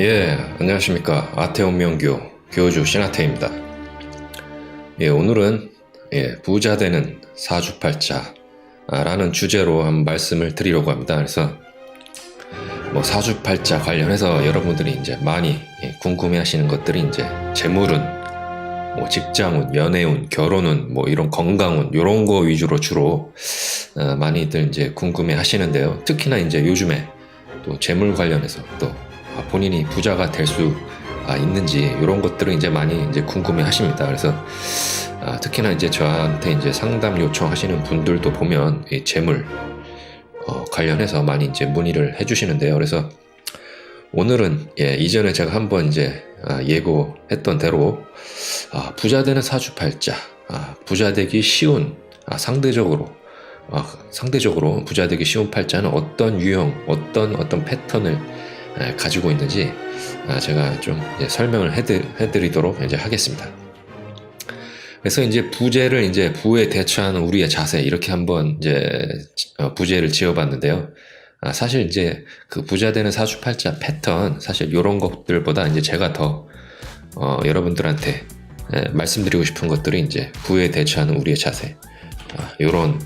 예, 안녕하십니까. 아태운명교 교주 신하태입니다. 예, 오늘은 부자 되는 사주팔자라는 주제로 한 말씀을 드리려고 합니다. 그래서 사주팔자 관련해서 여러분들이 이제 많이 궁금해하시는 것들이 이제 재물운, 직장운, 연애운, 결혼운, 이런 건강운 이런 거 위주로 주로 많이들 이제 궁금해하시는데요. 특히나 이제 요즘에 또 재물 관련해서 또 본인이 부자가 될 수 있는지 이런 것들을 이제 많이 이제 궁금해 하십니다. 그래서 특히나 이제 저한테 이제 상담 요청하시는 분들도 보면 이 재물 관련해서 많이 이제 문의를 해주시는데요. 그래서 오늘은 이전에 제가 한번 이제 예고했던 대로 부자 되는 사주팔자, 부자 되기 쉬운 상대적으로 부자 되기 쉬운 팔자는 어떤 유형, 어떤 패턴을 가지고 있는지 제가 좀 설명을 해드리도록 이제 하겠습니다. 그래서 이제 부재를 이제 부에 대처하는 우리의 자세 이렇게 한번 이제 부재를 지어봤는데요. 사실 이제 그 부자 되는 사주팔자 패턴 사실 이런 것들보다 이제 제가 더 여러분들한테 말씀드리고 싶은 것들이 이제 부에 대처하는 우리의 자세 이런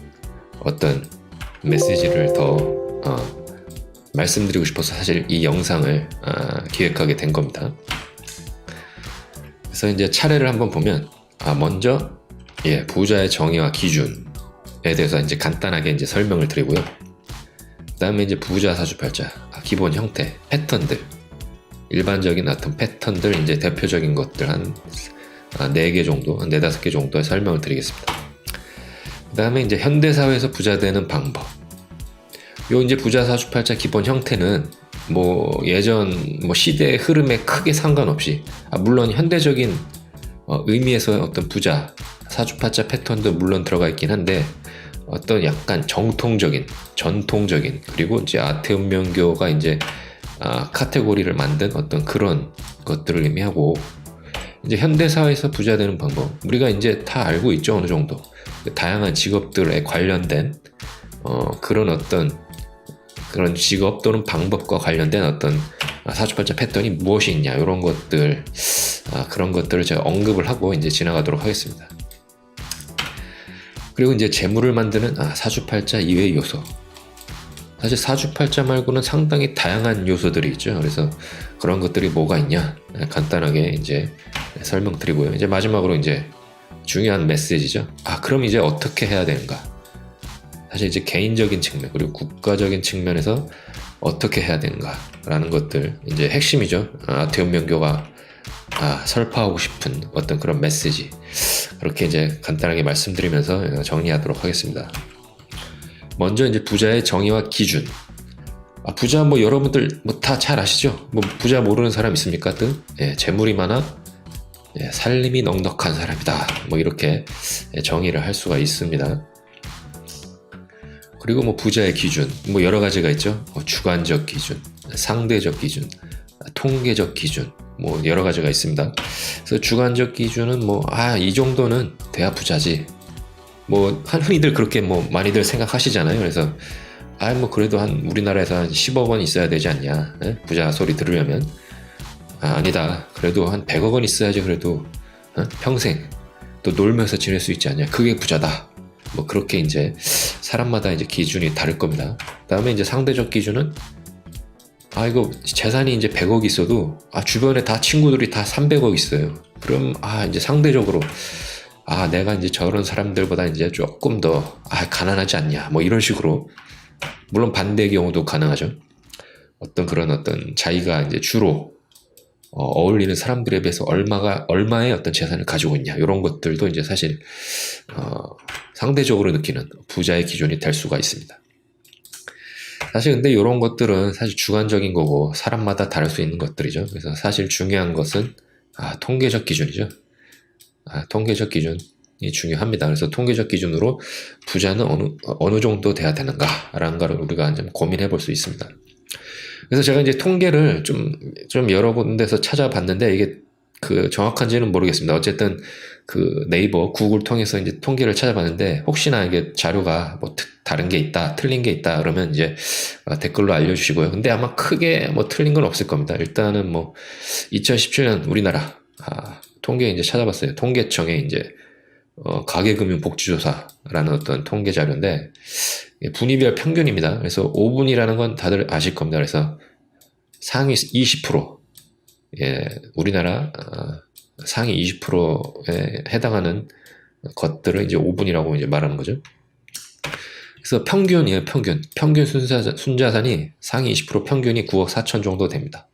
어떤 메시지를 더 말씀드리고 싶어서 사실 이 영상을 기획하게 된 겁니다. 그래서 이제 차례를 한번 보면 먼저 부자의 정의와 기준에 대해서 이제 간단하게 이제 설명을 드리고요. 그다음에 이제 부자 사주팔자 기본 형태, 패턴들, 일반적인 어떤 패턴들 이제 대표적인 것들 한 4개 정도, 한 4-5개 정도의 설명을 드리겠습니다. 그다음에 이제 현대 사회에서 부자 되는 방법. 요 이제 부자 사주팔자 기본 형태는 예전 시대의 흐름에 크게 상관없이 물론 현대적인 의미에서 어떤 부자 사주팔자 패턴도 물론 들어가 있긴 한데 어떤 약간 전통적인 그리고 이제 아태운명교가 이제 카테고리를 만든 어떤 그런 것들을 의미하고 이제 현대 사회에서 부자 되는 방법 우리가 이제 다 알고 있죠. 어느 정도 다양한 직업들에 관련된 그런 직업 또는 방법과 관련된 어떤 사주팔자 패턴이 무엇이 있냐 이런 것들 그런 것들을 제가 언급을 하고 이제 지나가도록 하겠습니다. 그리고 이제 재물을 만드는 사주팔자 이외의 요소. 사실 사주팔자 말고는 상당히 다양한 요소들이 있죠. 그래서 그런 것들이 뭐가 있냐 간단하게 이제 설명드리고요. 이제 마지막으로 이제 중요한 메시지죠. 그럼 이제 어떻게 해야 되는가? 사실 이제 개인적인 측면 그리고 국가적인 측면에서 어떻게 해야 되는가라는 것들 이제 핵심이죠. 아태운명교가 설파하고 싶은 어떤 그런 메시지 그렇게 이제 간단하게 말씀드리면서 정리하도록 하겠습니다. 먼저 이제 부자의 정의와 기준. 부자 여러분들 다 잘 아시죠? 부자 모르는 사람 있습니까? 재물이 많아 살림이 넉넉한 사람이다. 이렇게 정의를 할 수가 있습니다. 그리고 부자의 기준 여러 가지가 있죠. 주관적 기준, 상대적 기준, 통계적 기준 여러 가지가 있습니다. 그래서 주관적 기준은 이 정도는 돼야 부자지. 흔히들 그렇게 많이들 생각하시잖아요. 그래서 그래도 우리나라에서 한 10억 원 있어야 되지 않냐. 부자 소리 들으려면 아니다. 그래도 한 100억 원 있어야지 그래도 평생 또 놀면서 지낼 수 있지 않냐. 그게 부자다. 그렇게 이제 사람마다 이제 기준이 다를 겁니다. 그다음에 이제 상대적 기준은 이거 재산이 이제 100억 있어도 주변에 다 친구들이 다 300억 있어요. 그럼 이제 상대적으로 내가 이제 저런 사람들보다 이제 조금 더 가난하지 않냐 이런 식으로 물론 반대의 경우도 가능하죠. 어떤 자기가 이제 주로 어울리는 사람들에 비해서 얼마의 어떤 재산을 가지고 있냐 이런 것들도 이제 사실 상대적으로 느끼는 부자의 기준이 될 수가 있습니다. 사실 근데 이런 것들은 사실 주관적인 거고 사람마다 다를 수 있는 것들이죠. 그래서 사실 중요한 것은 통계적 기준이죠. 통계적 기준이 중요합니다. 그래서 통계적 기준으로 부자는 어느 정도 돼야 되는가라는 걸 우리가 좀 고민해 볼 수 있습니다. 그래서 제가 이제 통계를 좀 여러 군데서 찾아봤는데 이게 정확한지는 모르겠습니다. 어쨌든 그 네이버, 구글 통해서 이제 통계를 찾아봤는데 혹시나 이게 자료가 뭐 다른 게 있다, 틀린 게 있다 그러면 이제 댓글로 알려주시고요. 근데 아마 크게 뭐 틀린 건 없을 겁니다. 일단은 뭐 2017년 우리나라 통계 이제 찾아봤어요. 통계청의 이제 가계금융복지조사라는 어떤 통계 자료인데 분위별 평균입니다. 그래서 5분이라는 건 다들 아실 겁니다. 그래서 상위 20%, 예, 우리나라 상위 20%에 해당하는 것들을 이제 5분이라고 이제 말하는 거죠. 그래서 평균이에요, 평균. 평균 순자산이 상위 20% 평균이 9억 4천 정도 됩니다.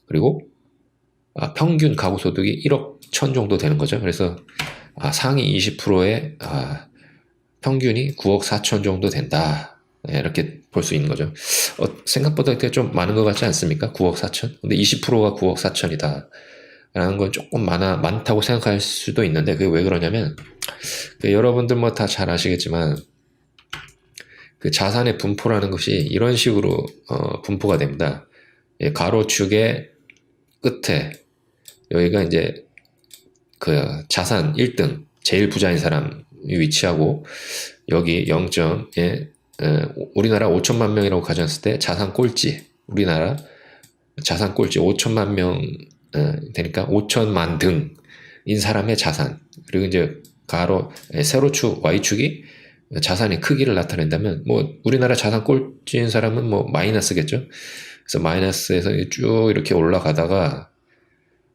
그리고 평균 가구 소득이 1억 1천 정도 되는 거죠. 그래서 상위 20%의 평균이 9억 4천 정도 된다. 이렇게 볼 수 있는 거죠. 생각보다 좀 많은 것 같지 않습니까? 9억 4천? 근데 20%가 9억 4천이다. 라는 건 조금 많다고 생각할 수도 있는데, 그게 왜 그러냐면, 여러분들 뭐 다 잘 아시겠지만, 그 자산의 분포라는 것이 이런 식으로, 분포가 됩니다. 가로축의 끝에, 여기가 이제, 그 자산 1등, 제일 부자인 사람이 위치하고, 여기 0점에, 우리나라 5천만 명이라고 가정했을 때 자산 꼴찌, 우리나라 자산 꼴찌 5천만 명 되니까 5천만 등인 사람의 자산, 그리고 이제 세로축 Y축이 자산의 크기를 나타낸다면 뭐 우리나라 자산 꼴찌인 사람은 뭐 마이너스겠죠. 그래서 마이너스에서 쭉 이렇게 올라가다가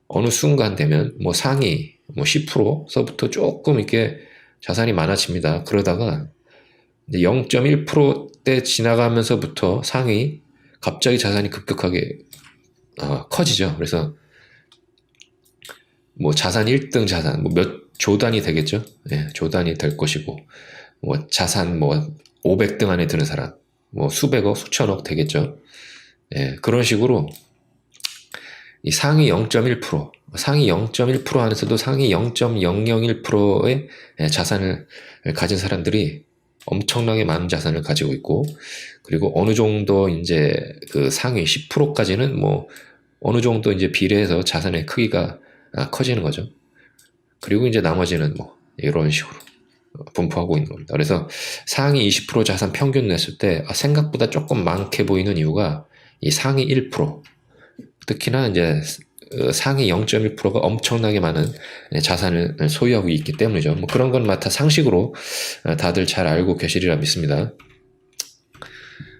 어느 순간 되면 뭐 상위 뭐 10%서부터 조금 이렇게 자산이 많아집니다. 그러다가 0.1%대 지나가면서부터 상위 갑자기 자산이 급격하게 커지죠. 그래서 뭐 자산 1등 자산 뭐 몇 조단이 되겠죠. 예, 조단이 될 것이고 뭐 자산 뭐 500등 안에 드는 사람 뭐 수백억 수천억 되겠죠. 예, 그런 식으로 이 상위 0.1%, 상위 0.1% 안에서도 상위 0.001%의 자산을 가진 사람들이 엄청나게 많은 자산을 가지고 있고, 그리고 어느 정도 이제 그 상위 10%까지는 뭐 어느 정도 이제 비례해서 자산의 크기가 커지는 거죠. 그리고 이제 나머지는 뭐 이런 식으로 분포하고 있는 겁니다. 그래서 상위 20% 자산 평균 냈을 때 생각보다 조금 많게 보이는 이유가 이 상위 1%, 특히나 이제 상위 0.1%가 엄청나게 많은 자산을 소유하고 있기 때문이죠. 뭐 그런 건 다 상식으로 다들 잘 알고 계시리라 믿습니다.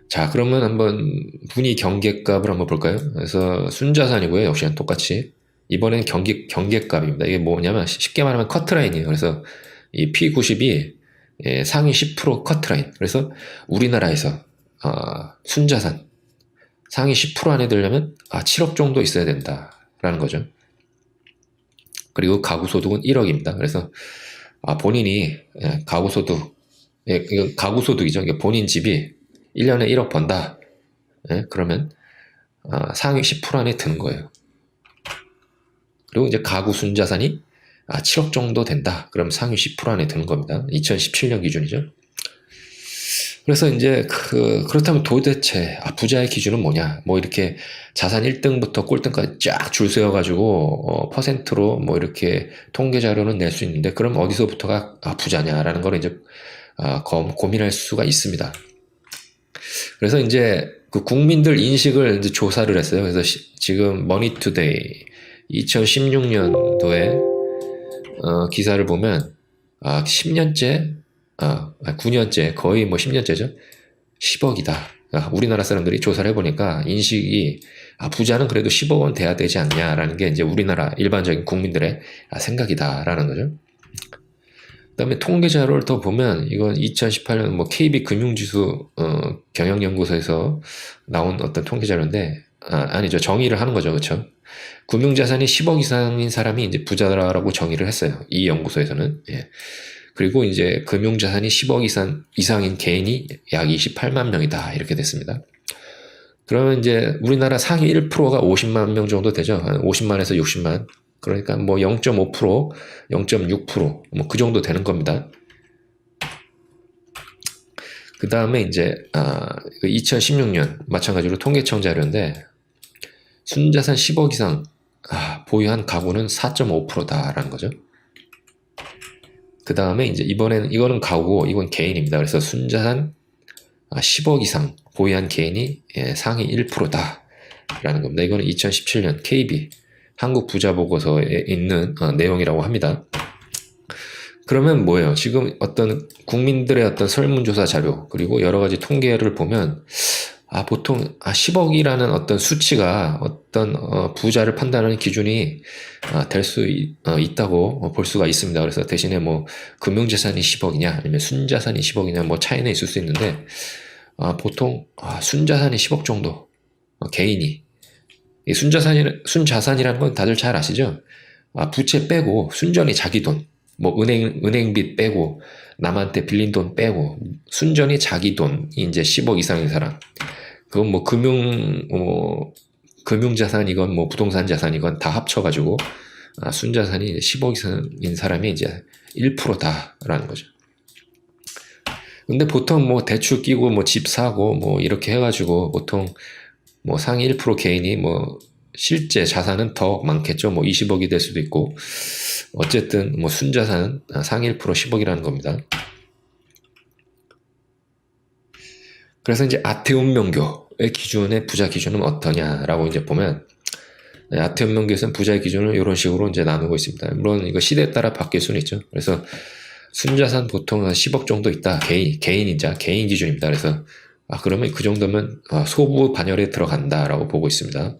자, 그러면 한번 분위 경계값을 한번 볼까요? 그래서 순자산이고요. 역시나 똑같이. 이번엔 경계값입니다. 이게 뭐냐면 쉽게 말하면 커트라인이에요. 그래서 이 P90이 상위 10% 커트라인. 그래서 우리나라에서 순자산 상위 10% 안에 들려면 7억 정도 있어야 된다라는 거죠. 그리고 가구소득은 1억입니다. 그래서 본인이 가구소득, 가구소득이죠. 그러니까 본인 집이 1년에 1억 번다. 그러면 상위 10% 안에 드는 거예요. 그리고 이제 가구 순자산이 7억 정도 된다. 그럼 상위 10% 안에 드는 겁니다. 2017년 기준이죠. 그래서 이제 그렇다면 도대체 부자의 기준은 뭐냐? 뭐 이렇게 자산 1등부터 꼴등까지 쫙 줄 세워가지고 퍼센트로 뭐 이렇게 통계 자료는 낼 수 있는데, 그럼 어디서부터가 부자냐라는 걸 이제 고민할 수가 있습니다. 그래서 이제 그 국민들 인식을 이제 조사를 했어요. 그래서 지금 머니투데이 2016년도에 기사를 보면 10년째 9년째, 거의 뭐 10년째죠. 10억이다. 우리나라 사람들이 조사를 해보니까 인식이 부자는 그래도 10억 원 돼야 되지 않냐라는 게 이제 우리나라 일반적인 국민들의 생각이다라는 거죠. 그 다음에 통계 자료를 더 보면 이건 2018년 뭐 KB 금융지수 경영연구소에서 나온 어떤 통계 자료인데, 아니죠. 정의를 하는 거죠. 그렇죠? 금융자산이 10억 이상인 사람이 이제 부자라고 정의를 했어요. 이 연구소에서는. 예. 그리고 이제 금융자산이 10억 이상인 개인이 약 28만 명이다. 이렇게 됐습니다. 그러면 이제 우리나라 상위 1%가 50만 명 정도 되죠. 한 50만에서 60만. 그러니까 뭐 0.5%, 0.6%, 뭐 그 정도 되는 겁니다. 그 다음에 이제, 2016년 마찬가지로 통계청 자료인데, 순자산 10억 이상, 보유한 가구는 4.5%다라는 거죠. 그 다음에 이제 이번에는 이거는 가구고 이건 개인입니다. 그래서 순자산 10억 이상 보유한 개인이 상위 1%다 라는 겁니다. 이거는 2017년 KB 한국 부자 보고서에 있는 내용이라고 합니다. 그러면 뭐예요? 지금 어떤 국민들의 어떤 설문조사 자료 그리고 여러 가지 통계를 보면 보통 10억이라는 어떤 수치가 어떤 부자를 판단하는 기준이 될 수 있다고 볼 수가 있습니다. 그래서 대신에 뭐 금융자산이 10억이냐 아니면 순자산이 10억이냐 뭐 차이는 있을 수 있는데 보통 순자산이 10억 정도 개인이 이 순자산이라는 건 다들 잘 아시죠? 부채 빼고 순전히 자기 돈, 뭐 은행빚 빼고 남한테 빌린 돈 빼고 순전히 자기 돈이 이제 10억 이상인 사람. 그건 뭐 금융자산이건 뭐 부동산 자산이건 다 합쳐가지고 순자산이 10억 이상인 사람이 이제 1%다라는 거죠. 근데 보통 뭐 대출 끼고 뭐 집 사고 뭐 이렇게 해가지고 보통 뭐 상위 1% 개인이 뭐 실제 자산은 더 많겠죠. 뭐 20억이 될 수도 있고 어쨌든 뭐 순자산은 상위 1% 10억이라는 겁니다. 그래서 이제 아태운명교의 기준의 부자 기준은 어떠냐라고 이제 보면 아태운명교에서는 부자의 기준을 이런 식으로 이제 나누고 있습니다. 물론 이거 시대에 따라 바뀔 수는 있죠. 그래서 순자산 보통 한 10억 정도 있다. 개인 기준입니다. 그래서 그러면 그 정도면 소부 반열에 들어간다라고 보고 있습니다.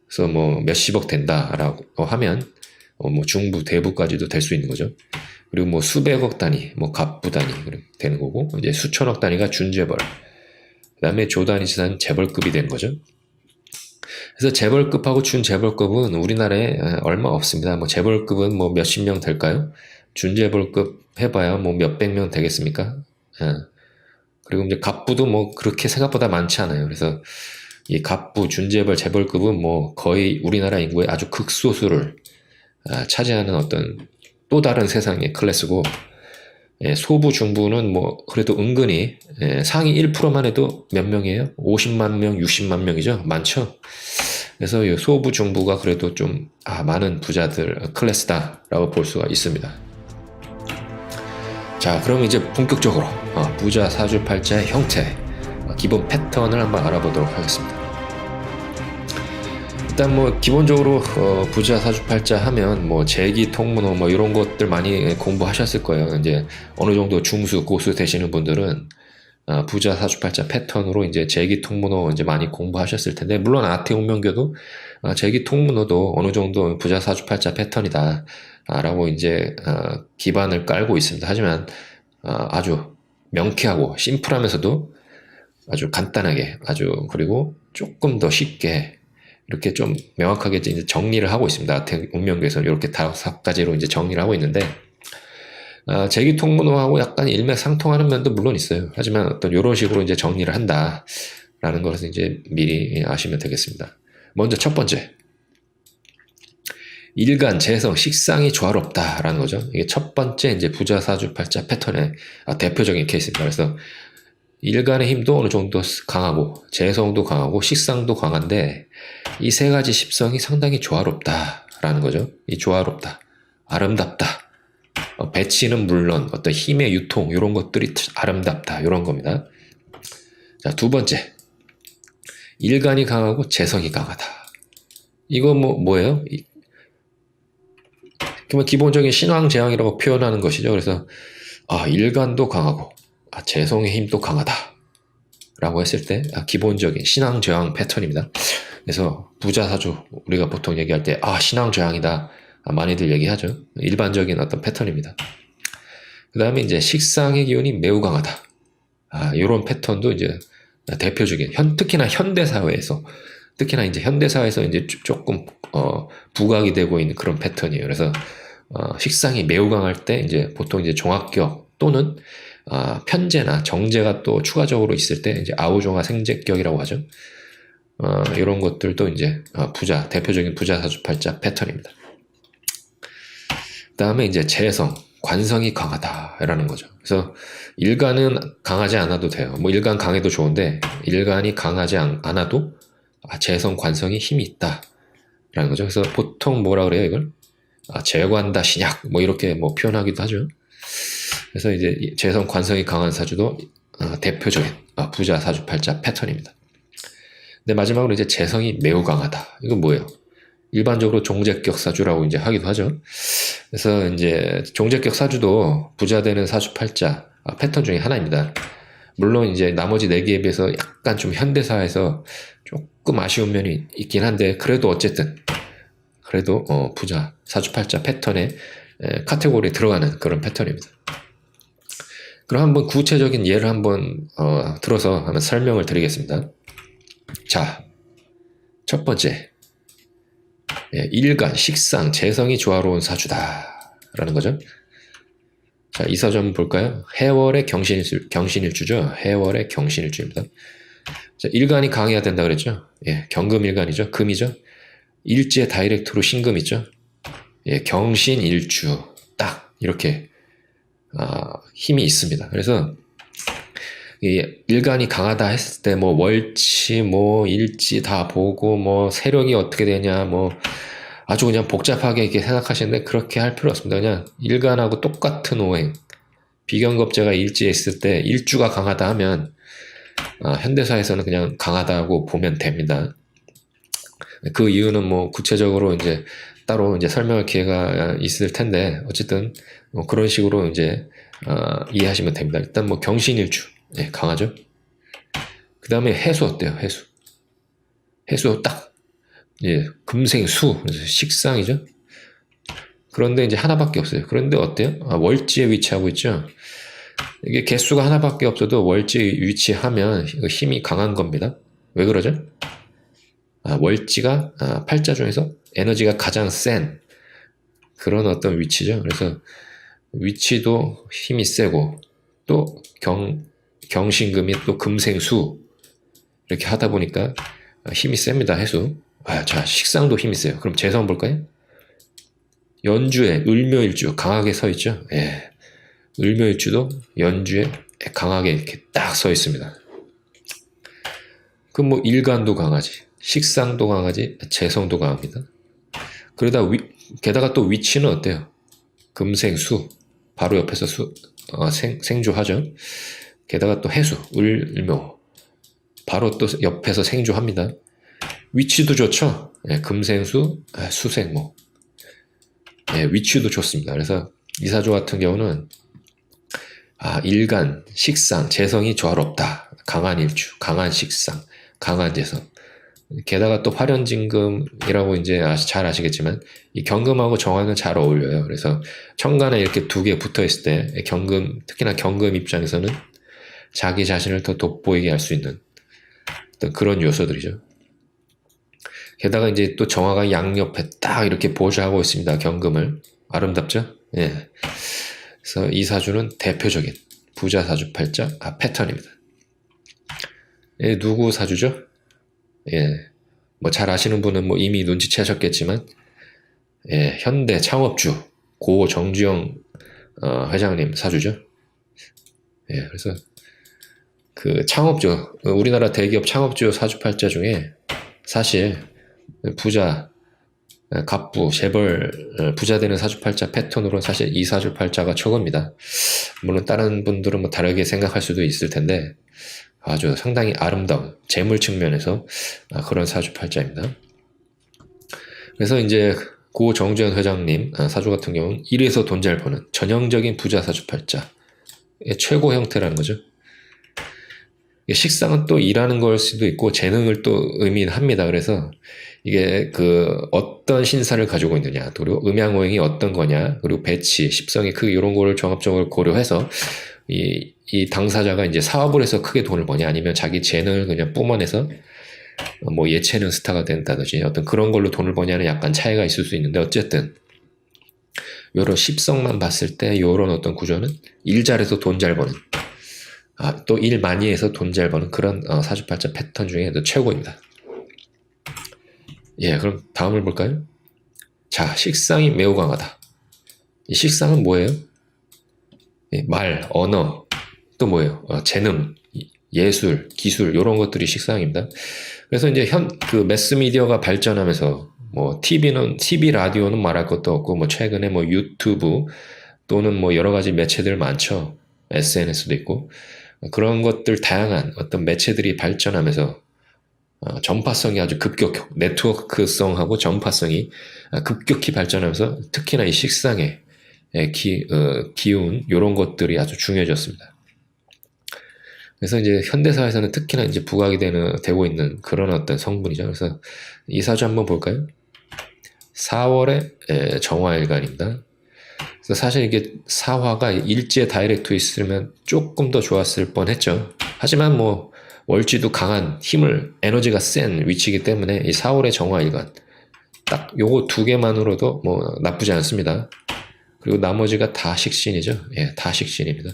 그래서 뭐 몇십억 된다라고 하면 뭐 중부, 대부까지도 될 수 있는 거죠. 그리고 뭐 수백억 단위, 뭐 갑부 단위 되는 거고 이제 수천억 단위가 준재벌, 그다음에 조 단위 재산 재벌급이 되는 거죠. 그래서 재벌급하고 준재벌급은 우리나라에 얼마 없습니다. 뭐 재벌급은 뭐 몇십 명 될까요? 준재벌급 해봐야 뭐 몇백 명 되겠습니까? 그리고 이제 갑부도 뭐 그렇게 생각보다 많지 않아요. 그래서 이 갑부, 준재벌, 재벌급은 뭐 거의 우리나라 인구의 아주 극소수를 차지하는 어떤 또 다른 세상의 클래스고, 소부, 중부는 뭐 그래도 은근히 상위 1%만 해도 몇 명이에요? 50만 명, 60만 명이죠. 많죠. 그래서 이 소부, 중부가 그래도 좀 많은 부자들 클래스다라고 볼 수가 있습니다. 자, 그럼 이제 본격적으로 부자 사주팔자의 형태, 기본 패턴을 한번 알아보도록 하겠습니다. 일단 뭐 기본적으로 부자 사주팔자 하면 뭐 재기 통문호 뭐 이런 것들 많이 공부하셨을 거예요. 이제 어느 정도 중수 고수 되시는 분들은 부자 사주팔자 패턴으로 이제 재기 통문호 이제 많이 공부하셨을 텐데, 물론 아태운명교도 재기 통문호도 어느 정도 부자 사주팔자 패턴이다 라고 이제 기반을 깔고 있습니다. 하지만 아주 명쾌하고 심플하면서도 아주 간단하게 그리고 조금 더 쉽게 이렇게 좀 명확하게 이제 정리를 하고 있습니다. 아태운명교에서는 이렇게 5가지로 이제 정리를 하고 있는데, 재기 통문호하고 약간 일맥상통하는 면도 물론 있어요. 하지만 어떤 이런 식으로 이제 정리를 한다라는 것을 이제 미리 아시면 되겠습니다. 먼저 첫 번째, 일간, 재성, 식상이 조화롭다라는 거죠. 이게 첫 번째 이제 부자 사주팔자 패턴의 대표적인 케이스입니다. 그래서 일간의 힘도 어느 정도 강하고 재성도 강하고 식상도 강한데 이 세 가지 십성이 상당히 조화롭다라는 거죠. 이 조화롭다, 아름답다, 배치는 물론 어떤 힘의 유통 이런 것들이 아름답다 이런 겁니다. 자, 두 번째, 일간이 강하고 재성이 강하다. 이거 뭐예요? 기본적인 신왕재왕이라고 표현하는 것이죠. 그래서 일간도 강하고 재성의 힘도 강하다 라고 했을 때 기본적인 신왕재왕 패턴입니다. 그래서 부자사주 우리가 보통 얘기할 때 신왕재왕이다 많이들 얘기하죠. 일반적인 어떤 패턴입니다. 그 다음에 이제 식상의 기운이 매우 강하다. 이런 패턴도 이제 대표적인 특히나 현대사회에서 이제 조금 부각이 되고 있는 그런 패턴이에요. 그래서 식상이 매우 강할 때 이제 보통 이제 종합격 또는 편제나 정제가 또 추가적으로 있을 때 이제 아우종화 생제격이라고 하죠. 이런 것들도 이제 대표적인 부자 사주팔자 패턴입니다. 그 다음에 이제 재성, 관성이 강하다라는 거죠. 그래서 일간은 강하지 않아도 돼요. 뭐 일간 강해도 좋은데 일간이 강하지 않아도 재성, 관성이 힘이 있다라는 거죠. 그래서 보통 뭐라 그래요 이걸? 재관다 신약 뭐 이렇게 뭐 표현하기도 하죠. 그래서 이제 재성 관성이 강한 사주도 대표적인 부자 사주팔자 패턴입니다. 근데 마지막으로 이제 재성이 매우 강하다. 이건 뭐예요? 일반적으로 종재격 사주라고 이제 하기도 하죠. 그래서 이제 종재격 사주도 부자 되는 사주팔자 패턴 중에 하나입니다. 물론 이제 나머지 4개에 비해서 약간 좀 현대사에서 조금 아쉬운 면이 있긴 한데, 그래도 어쨌든 그래도 부자 사주팔자 패턴의 카테고리에 들어가는 그런 패턴입니다. 그럼 한번 구체적인 예를 한번 들어서 한번 설명을 드리겠습니다. 자, 첫 번째, 일간, 식상, 재성이 조화로운 사주다 라는 거죠. 자, 이 사주 한번 볼까요? 해월의 경신일주죠. 해월의 경신일주입니다. 자, 일간이 강해야 된다 그랬죠. 경금일간이죠. 금이죠. 일지에 다이렉트로 신금 있죠. 경신일주 딱 이렇게 힘이 있습니다. 그래서 이 일간이 강하다 했을 때 뭐 월치 뭐 일지 다 보고 뭐 세력이 어떻게 되냐 뭐 아주 그냥 복잡하게 이렇게 생각하시는데, 그렇게 할 필요 없습니다. 그냥 일간하고 똑같은 오행, 비견겁제가 일지에 있을 때 일주가 강하다 하면 현대사에서는 그냥 강하다고 보면 됩니다. 그 이유는 뭐 구체적으로 이제 따로 이제 설명할 기회가 있을 텐데, 어쨌든 뭐 그런 식으로 이제 이해하시면 됩니다. 일단 뭐 경신일주 강하죠. 그 다음에 해수 어때요? 해수 딱 금생수, 그래서 식상이죠. 그런데 이제 하나밖에 없어요. 그런데 어때요? 월지에 위치하고 있죠. 이게 개수가 하나밖에 없어도 월지에 위치하면 힘이 강한 겁니다. 왜 그러죠? 월지가 팔자 중에서 에너지가 가장 센 그런 어떤 위치죠. 그래서 위치도 힘이 세고, 또 경신금이 또 금생수 이렇게 하다 보니까 힘이 셉니다. 해수. 자, 식상도 힘이 세요. 그럼 재성 볼까요? 연주에 을묘일주 강하게 서 있죠. 을묘일주도 연주에 강하게 이렇게 딱 서 있습니다. 그럼 뭐 일간도 강하지, 식상도 강하지, 재성도 강합니다. 게다가 또 위치는 어때요? 금생수, 바로 옆에서 생주하죠. 게다가 또 해수, 을묘, 바로 또 옆에서 생주합니다. 위치도 좋죠. 금생수, 수생모. 위치도 좋습니다. 그래서 이 사주 같은 경우는 일간, 식상, 재성이 조화롭다. 강한 일주, 강한 식상, 강한 재성. 게다가 또 화련진금이라고 이제 잘 아시겠지만, 이 경금하고 정화는 잘 어울려요. 그래서 천간에 이렇게 2개 붙어 있을 때 경금, 특히나 경금 입장에서는 자기 자신을 더 돋보이게 할 수 있는 그런 요소들이죠. 게다가 이제 또 정화가 양옆에 딱 이렇게 보좌하고 있습니다. 경금을. 아름답죠? 그래서 이 사주는 대표적인 부자 사주팔자 패턴입니다. 누구 사주죠? 뭐 잘 아시는 분은 뭐 이미 눈치채셨겠지만, 현대 창업주 고 정주영 회장님 사주죠. 그래서 그 창업주, 우리나라 대기업 창업주 사주팔자 중에 사실 부자, 갑부, 재벌, 부자 되는 사주팔자 패턴으로는 사실 이 사주팔자가 최고입니다. 물론 다른 분들은 뭐 다르게 생각할 수도 있을 텐데, 아주 상당히 아름다운 재물 측면에서 그런 사주팔자입니다. 그래서 이제 고 정주현 회장님 사주 같은 경우는 일에서 돈 잘 버는 전형적인 부자 사주팔자의 최고 형태라는 거죠. 식상은 또 일하는 걸 수도 있고 재능을 또 의미합니다. 그래서 이게 어떤 신사를 가지고 있느냐, 그리고 음양오행이 어떤 거냐, 그리고 배치, 십성의 크기, 이런 거를 종합적으로 고려해서 이 당사자가 이제 사업을 해서 크게 돈을 버냐, 아니면 자기 재능을 그냥 뿜어내서 뭐 예체능 스타가 된다든지 어떤 그런 걸로 돈을 버냐는 약간 차이가 있을 수 있는데, 어쨌든 요런 십성만 봤을 때 요런 어떤 구조는 일 잘해서 돈 잘 버는, 또 일 많이 해서 돈 잘 버는 그런 사주팔자 패턴 중에 최고입니다. 그럼 다음을 볼까요? 자, 식상이 매우 강하다. 이 식상은 뭐예요? 말, 언어, 또 뭐예요? 재능, 예술, 기술, 이런 것들이 식상입니다. 그래서 이제 매스미디어가 발전하면서, 뭐, TV, 라디오는 말할 것도 없고, 뭐, 최근에 뭐, 유튜브, 또는 뭐 여러 가지 매체들 많죠. SNS도 있고. 그런 것들 다양한 어떤 매체들이 발전하면서 전파성이 아주 네트워크성하고 전파성이 급격히 발전하면서 특히나 이 식상에 기운, 이런 것들이 아주 중요해졌습니다. 그래서 이제 현대사회에서는 특히나 이제 부각이 되고 있는 그런 어떤 성분이죠. 그래서 이 사주 한번 볼까요? 4월의 정화일간입니다. 그래서 사실 이게 사화가 일지에 다이렉트 있으면 조금 더 좋았을 뻔했죠. 하지만 뭐 월지도 강한 에너지가 센 위치이기 때문에 이 4월의 정화일간 딱 요거 두 개만으로도 뭐 나쁘지 않습니다. 그리고 나머지가 다 식신이죠. 예, 다 식신입니다.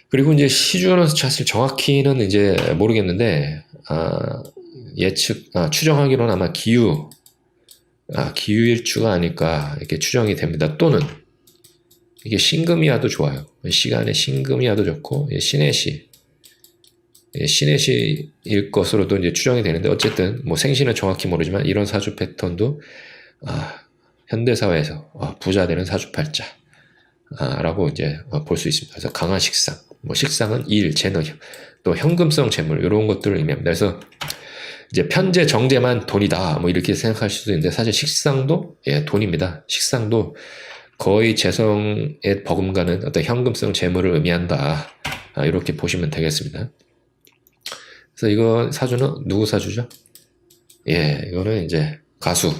그리고 이제 시주는 사실 정확히는 이제 모르겠는데 추정하기로는 아마 기유일주가 아닐까 이렇게 추정이 됩니다. 또는 이게 신금이 와도 좋아요. 시간에 신금이 와도 좋고 신해시일 것으로도 이제 추정이 되는데, 어쨌든 뭐 생신은 정확히 모르지만 이런 사주 패턴도 현대사회에서 부자 되는 사주팔자 라고 이제 볼 수 있습니다. 그래서 강한 식상, 뭐 식상은 일, 재능, 또 현금성 재물 이런 것들을 의미합니다. 그래서 이제 편재 정제만 돈이다 뭐 이렇게 생각할 수도 있는데, 사실 식상도 돈입니다. 식상도 거의 재성에 버금가는 어떤 현금성 재물을 의미한다, 이렇게 보시면 되겠습니다. 그래서 이거 사주는 누구 사주죠? 이거는 이제 가수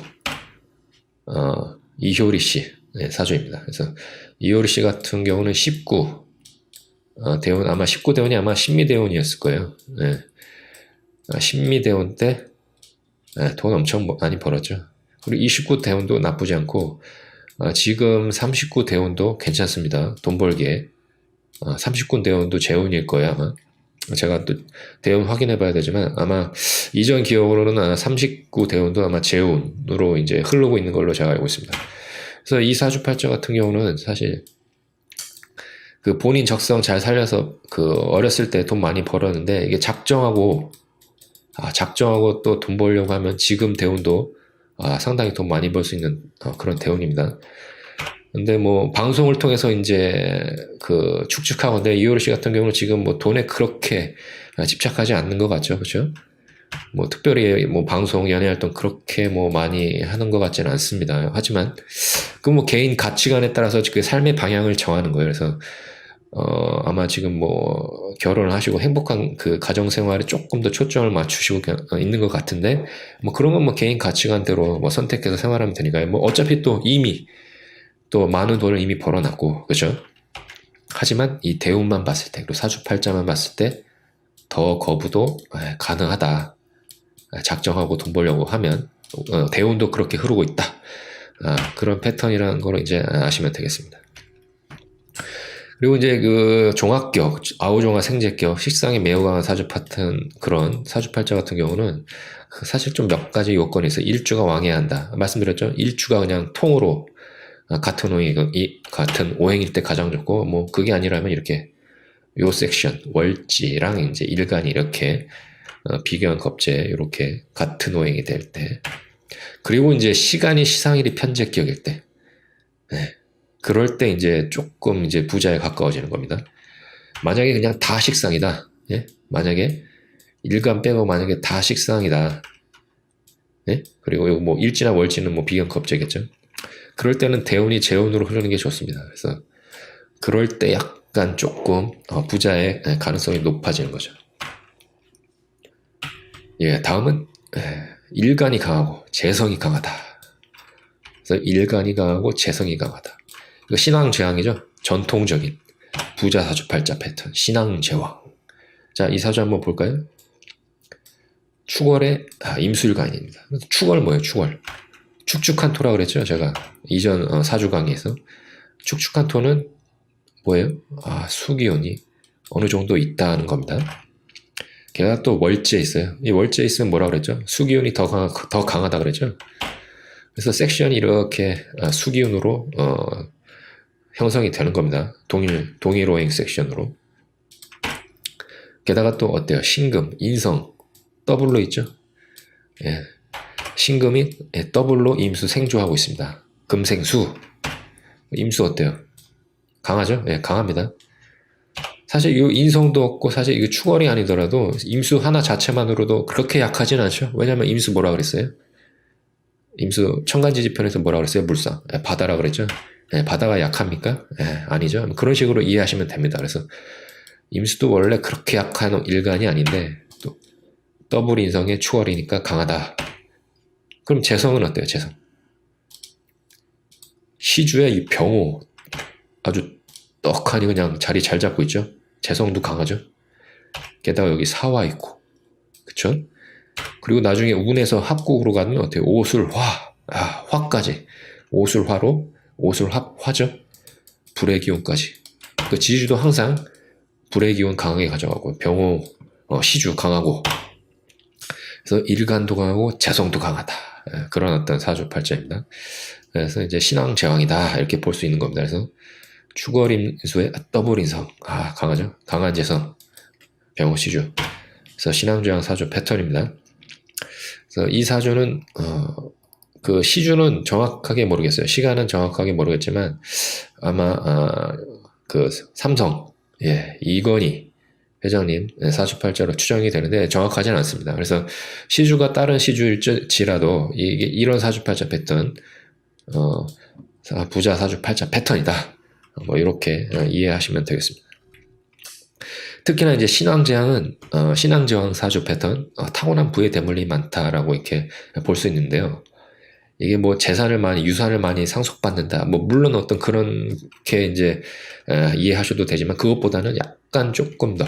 이효리 씨 사주입니다. 그래서 이효리 씨 같은 경우는 19 대운, 아마 19대운이 아마 신미대운이었을 거예요. 신미대운 때 돈 엄청 많이 벌었죠. 그리고 29대운도 나쁘지 않고 지금 39대운도 괜찮습니다. 돈 벌기에. 39대운도 재운일 거예요, 아마. 제가 또 대운 확인해 봐야 되지만 아마 이전 기억으로는 39대운도 아마 재운으로 이제 흐르고 있는 걸로 제가 알고 있습니다. 그래서 이 사주팔자 같은 경우는 사실 그 본인 적성 잘 살려서 그 어렸을 때 돈 많이 벌었는데, 이게 작정하고 또 돈 벌려고 하면 지금 대운도 상당히 돈 많이 벌 수 있는 그런 대운입니다. 근데 뭐 방송을 통해서 이제 그 축축하건데, 이효리 씨 같은 경우는 지금 뭐 돈에 그렇게 집착하지 않는 것 같죠, 그렇죠? 뭐 특별히 뭐 방송, 연예 활동 그렇게 뭐 많이 하는 것 같지는 않습니다. 하지만 그 뭐 개인 가치관에 따라서 그 삶의 방향을 정하는 거예요. 그래서 아마 지금 뭐 결혼을 하시고 행복한 그 가정 생활에 조금 더 초점을 맞추시고 있는 것 같은데, 뭐 그런 건 뭐 개인 가치관대로 뭐 선택해서 생활하면 되니까요. 뭐 어차피 또 이미 또 많은 돈을 이미 벌어놨고, 그렇죠? 하지만 이 대운만 봤을 때, 그리고 사주팔자만 봤을 때 더 거부도 가능하다. 작정하고 돈 벌려고 하면 대운도 그렇게 흐르고 있다. 그런 패턴이라는 걸 이제 아시면 되겠습니다. 그리고 이제 그 종합격, 아우종합 생재격, 식상이 매우 강한 사주 파튼, 그런 사주팔자 같은 경우는 사실 좀 몇 가지 요건이 있어요. 일주가 왕해야 한다. 말씀드렸죠? 일주가 그냥 통으로 같은 오행일 때 가장 좋고, 뭐 그게 아니라면 이렇게 요 섹션, 월지랑 이제 일간이 이렇게 비견, 겁재 이렇게 같은 오행이 될 때, 그리고 이제 시간이 시상일이 편재격일 때, 그럴 때 이제 조금 이제 부자에 가까워지는 겁니다. 만약에 그냥 다 식상이다. 만약에 일간 빼고 만약에 다 식상이다. 그리고 이거 뭐 일지나 월지는 뭐 비견, 겁재겠죠. 그럴 때는 대운이 재운으로 흐르는 게 좋습니다. 그래서 그럴 때 약간 조금 부자의 가능성이 높아지는 거죠. 다음은 일간이 강하고 재성이 강하다. 그래서 일간이 강하고 재성이 강하다. 이거 신왕제왕이죠. 전통적인 부자 사주팔자 패턴, 신왕제왕. 자, 이 사주 한번 볼까요? 축월의 임술간입니다. 축월 뭐예요? 축월. 축축한 토라 그랬죠, 제가 이전 사주 강의에서. 축축한 토는 뭐예요? 수기운이 어느 정도 있다는 겁니다. 걔가 또 월지에 있어요. 이 월지에 있으면 뭐라 그랬죠? 수기운이 더 강하다 그랬죠. 그래서 섹션이 이렇게 수기운으로 형성이 되는 겁니다. 동일 오행 섹션으로. 게다가 또 어때요? 신금, 인성 더블로 있죠. 신금이 더블로 임수 생조하고 있습니다. 금생수. 임수 어때요? 강하죠? 예, 강합니다. 사실 이 인성도 없고 사실 이거 축월이 아니더라도 임수 하나 자체만으로도 그렇게 약하진 않죠. 왜냐면 임수 뭐라 그랬어요? 임수 천간지지편에서 뭐라 그랬어요? 물상. 예, 바다라 그랬죠. 예, 바다가 약합니까? 예, 아니죠. 그런 식으로 이해하시면 됩니다. 그래서 임수도 원래 그렇게 약한 일간이 아닌데 또 더블 인성의 축월이니까 강하다. 그럼 재성은 어때요? 재성. 시주의 이 병호 아주 떡하니 그냥 자리 잘 잡고 있죠. 재성도 강하죠. 게다가 여기 사화 있고, 그쵸? 그리고 나중에 운에서 합국으로 가면 어때요? 오술화, 화까지. 오술화로, 오술화죠? 불의 기운까지. 그 지주도 항상 불의 기운 강하게 가져가고, 병호, 시주 강하고, 그래서 일간도 강하고, 재성도 강하다. 그런 어떤 사주팔자입니다. 그래서 이제 신왕제왕이다. 이렇게 볼 수 있는 겁니다. 그래서 축월임수의 더블 인성. 강하죠? 강한 재성. 병호 시주. 그래서 신왕제왕 사주 패턴입니다. 그래서 이 사주는 그 시주는 정확하게 모르겠어요. 시간은 정확하게 모르겠지만 아마 그 삼성 이건희 회장님 사주팔자로 추정이 되는데 정확하지는 않습니다. 그래서 시주가 다른 시주일지라도 이게 이런 사주팔자 패턴 부자 사주팔자 패턴이다. 뭐 이렇게 이해하시면 되겠습니다. 특히나 이제 신왕제왕은 신왕제왕 사주 패턴 타고난 부의 대물림이 많다라고 이렇게 볼 수 있는데요. 이게 뭐 재산을 많이 유산을 많이 상속받는다. 뭐 물론 어떤 그렇게 이제 이해하셔도 되지만 그것보다는 약간 조금 더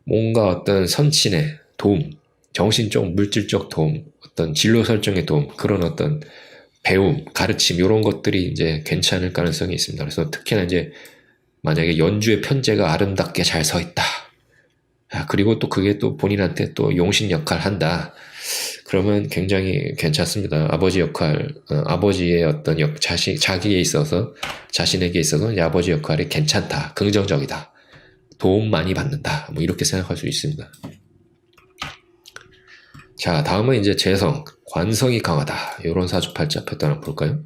뭔가 어떤 선친의 도움, 정신적 물질적 도움, 어떤 진로 설정의 도움, 그런 어떤 배움, 가르침 이런 것들이 이제 괜찮을 가능성이 있습니다. 그래서 특히나 이제 만약에 연주의 편제가 아름답게 잘 서 있다. 그리고 또 그게 또 본인한테 또 용신 역할 한다. 그러면 굉장히 괜찮습니다. 아버지 역할, 아버지의 어떤 자기에 있어서, 자신에게 있어서 이 아버지 역할이 괜찮다. 긍정적이다. 도움 많이 받는다. 뭐 이렇게 생각할 수 있습니다. 자, 다음은 이제 재성, 관성이 강하다. 이런 사주팔자 패턴 한번 볼까요?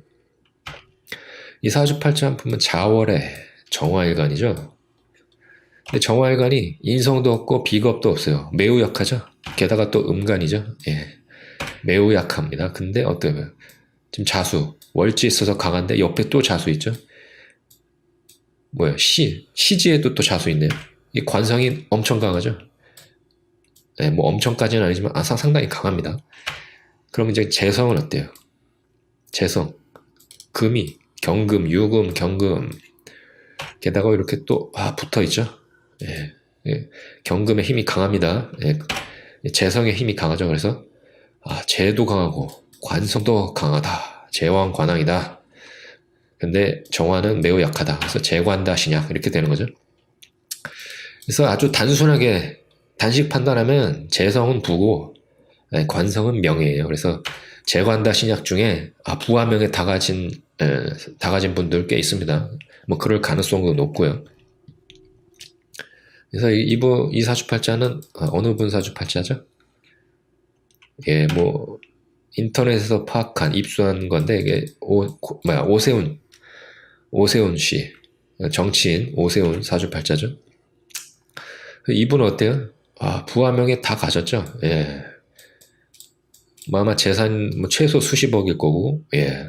이 사주팔자 한 보면 자월의 정화일간이죠. 근데 정화일간이 인성도 없고 비겁도 없어요. 매우 약하죠. 게다가 또 음간이죠. 매우 약합니다. 근데 어때요? 지금 자수, 월지 있어서 강한데 옆에 또 자수 있죠. 시지에도 또 자수 있네요. 이 관성이 엄청 강하죠. 뭐 엄청까지는 아니지만 상당히 강합니다. 그럼 이제 재성은 어때요? 재성, 금이 경금, 유금, 경금 게다가 이렇게 또 붙어 있죠. 경금의 힘이 강합니다. 재성의 힘이 강하죠. 그래서 재도 강하고 관성도 강하다. 재왕 관왕이다. 근데 정화는 매우 약하다. 그래서 재관다 신약 이렇게 되는 거죠. 그래서 아주 단순하게 단식 판단하면 재성은 부고 관성은 명예예요. 그래서 재관다 신약 중에 부와 명에 다 가진 분들 꽤 있습니다. 뭐 그럴 가능성도 높고요. 그래서 이 사주팔자는 어느 분 사주팔자죠? 뭐 인터넷에서 파악한 입수한 건데 이게 오세훈 씨 정치인 오세훈 사주팔자죠. 이분은 어때요? 부와 명예 다 가졌죠. 뭐 아마 재산 최소 수십억일 거고,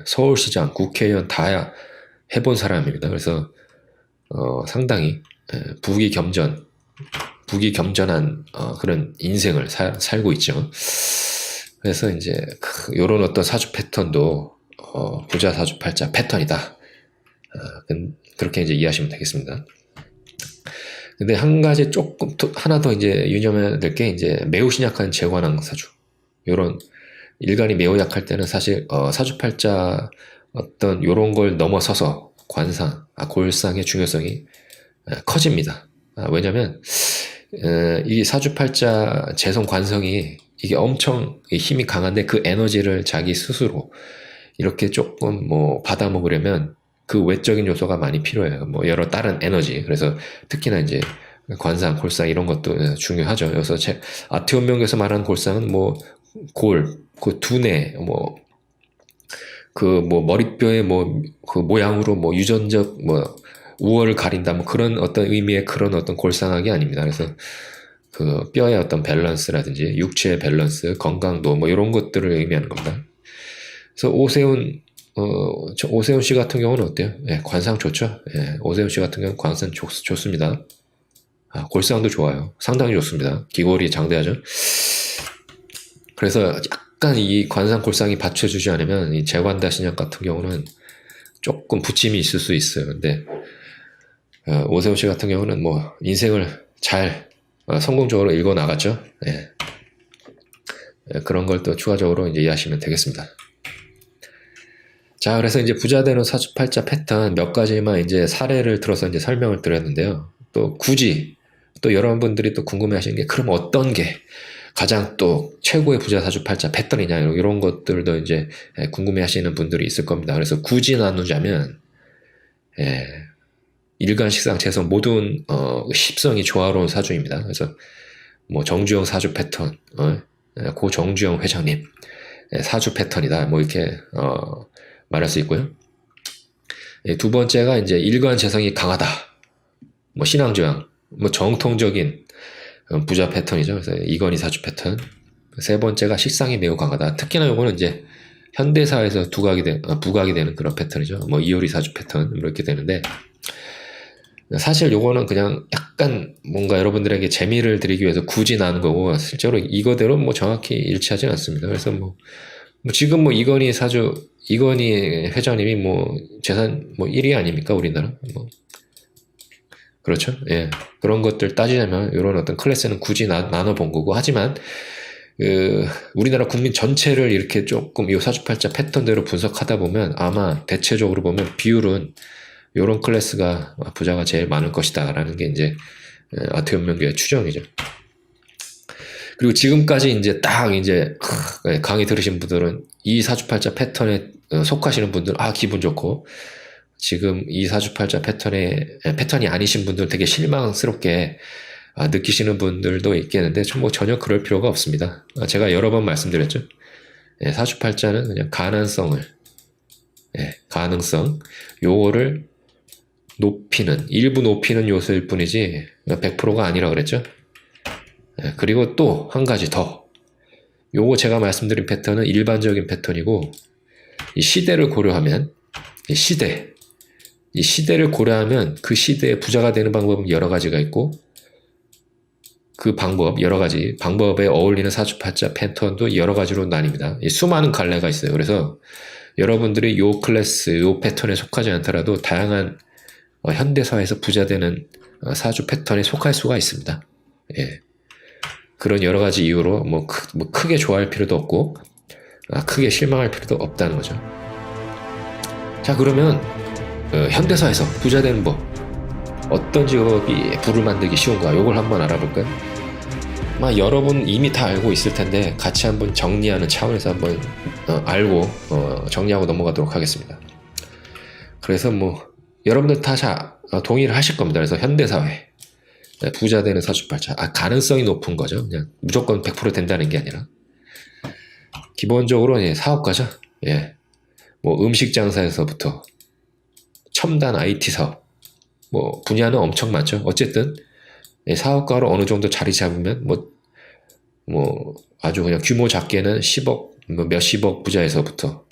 서울시장, 국회의원 다 해본 사람입니다. 그래서 상당히 부귀 겸전한 그런 인생을 살고 있죠. 그래서 이제 이런 어떤 사주 패턴도 부자 사주팔자 패턴이다. 그렇게 이제 이해하시면 되겠습니다. 근데 한 가지 하나 더 이제 유념해야 될 게 이제 매우 신약한 재관왕 사주. 요런 일간이 매우 약할 때는 사실 사주팔자 어떤 요런 걸 넘어서서 골상의 중요성이 커집니다. 왜냐면 이 사주팔자 재성 관성이 이게 엄청 힘이 강한데 그 에너지를 자기 스스로 이렇게 조금 뭐 받아먹으려면 그 외적인 요소가 많이 필요해요. 뭐 여러 다른 에너지. 그래서 특히나 이제 관상, 골상 이런 것도 중요하죠. 그래서 아티온명에서 말하는 골상은 뭐 그 두뇌, 뭐 그 뭐 머리뼈의 뭐 그 모양으로 뭐 유전적 뭐 우월을 가린다 뭐 그런 어떤 의미의 그런 어떤 골상학이 아닙니다. 그래서 그 뼈의 어떤 밸런스라든지 육체의 밸런스, 건강도 뭐 이런 것들을 의미하는 겁니다. 그래서 오세훈 씨 같은 경우는 어때요? 예, 관상 좋죠? 예, 오세훈 씨 같은 경우는 관상 좋습니다. 아, 골상도 좋아요. 상당히 좋습니다. 기골이 장대하죠. 그래서 약간 이 관상 골상이 받쳐주지 않으면 이 재관다신약 같은 경우는 조금 부침이 있을 수 있어요. 근데 오세훈 씨 같은 경우는 뭐 인생을 잘 성공적으로 읽어 나갔죠. 예. 예, 그런 걸 또 추가적으로 이제 이해하시면 되겠습니다. 자, 그래서 이제 부자 되는 사주팔자 패턴 몇 가지만 이제 사례를 들어서 이제 설명을 드렸는데요. 또 굳이 또 여러분들이 또 궁금해하시는 게 그럼 어떤 게 가장 또 최고의 부자 사주팔자 패턴이냐 이런 것들도 이제 궁금해하시는 분들이 있을 겁니다. 그래서 굳이 나누자면 일간식상채에서 모든 십성이 조화로운 사주입니다. 그래서 뭐 정주영 사주 패턴, 고 정주영 회장님 사주 패턴이다. 뭐 이렇게 말할 수 있고요. 두 번째가 이제 일관재성이 강하다. 뭐 신앙조양, 뭐 정통적인 부자 패턴이죠. 그래서 이건희 사주 패턴. 세 번째가 식상이 매우 강하다. 특히나 요거는 이제 현대사회에서 부각이 되는 그런 패턴이죠. 뭐 이효리 사주 패턴 이렇게 되는데 사실 요거는 그냥 약간 뭔가 여러분들에게 재미를 드리기 위해서 굳이 나눈 거고 실제로 이거대로 뭐 정확히 일치하진 않습니다. 그래서 뭐 지금 뭐 이건희 회장님이 뭐 재산 뭐 1위 아닙니까 우리나라 뭐 그렇죠. 예. 그런 것들 따지자면 이런 어떤 클래스는 굳이 나눠본 거고 하지만 우리나라 국민 전체를 이렇게 조금 이 사주팔자 패턴대로 분석하다 보면 아마 대체적으로 보면 비율은 이런 클래스가 부자가 제일 많을 것이다 라는 게 이제 아트연명교의 추정이죠. 그리고 지금까지 이제 딱 이제 강의 들으신 분들은 이 사주팔자 패턴에 속하시는 분들 기분 좋고 지금 이 사주팔자 패턴이 아니신 분들 되게 실망스럽게 느끼시는 분들도 있겠는데 뭐 전혀 그럴 필요가 없습니다. 제가 여러 번 말씀드렸죠. 사주팔자는 그냥 가능성 요거를 일부 높이는 요소일 뿐이지 100%가 아니라 그랬죠. 그리고 또 한 가지 더 요거 제가 말씀드린 패턴은 일반적인 패턴이고 이 시대를 고려하면 이 시대를 고려하면 그 시대에 부자가 되는 방법은 여러 가지가 있고 그 여러 가지 방법에 어울리는 사주팔자 패턴도 여러 가지로 나뉩니다. 수많은 갈래가 있어요. 그래서 여러분들이 요 클래스, 요 패턴에 속하지 않더라도 다양한 현대사회에서 부자 되는 사주 패턴에 속할 수가 있습니다. 예. 그런 여러 가지 이유로 뭐 크게 좋아할 필요도 없고 크게 실망할 필요도 없다는 거죠. 자, 그러면 현대사에서 부자 되는 법 어떤 직업이 부를 만들기 쉬운가 이걸 한번 알아볼까요? 여러분 이미 다 알고 있을 텐데 같이 한번 정리하는 차원에서 한번 알고 정리하고 넘어가도록 하겠습니다. 그래서 뭐 여러분들 다 동의를 하실 겁니다. 그래서 현대사회 부자 되는 사주팔자 가능성이 높은 거죠. 그냥 무조건 100% 된다는 게 아니라 기본적으로 사업가죠. 예. 뭐 음식 장사에서부터 첨단 IT 사업 뭐 분야는 엄청 많죠. 어쨌든 사업가로 어느 정도 자리 잡으면 뭐 아주 그냥 규모 작게는 10억 몇십억 부자에서부터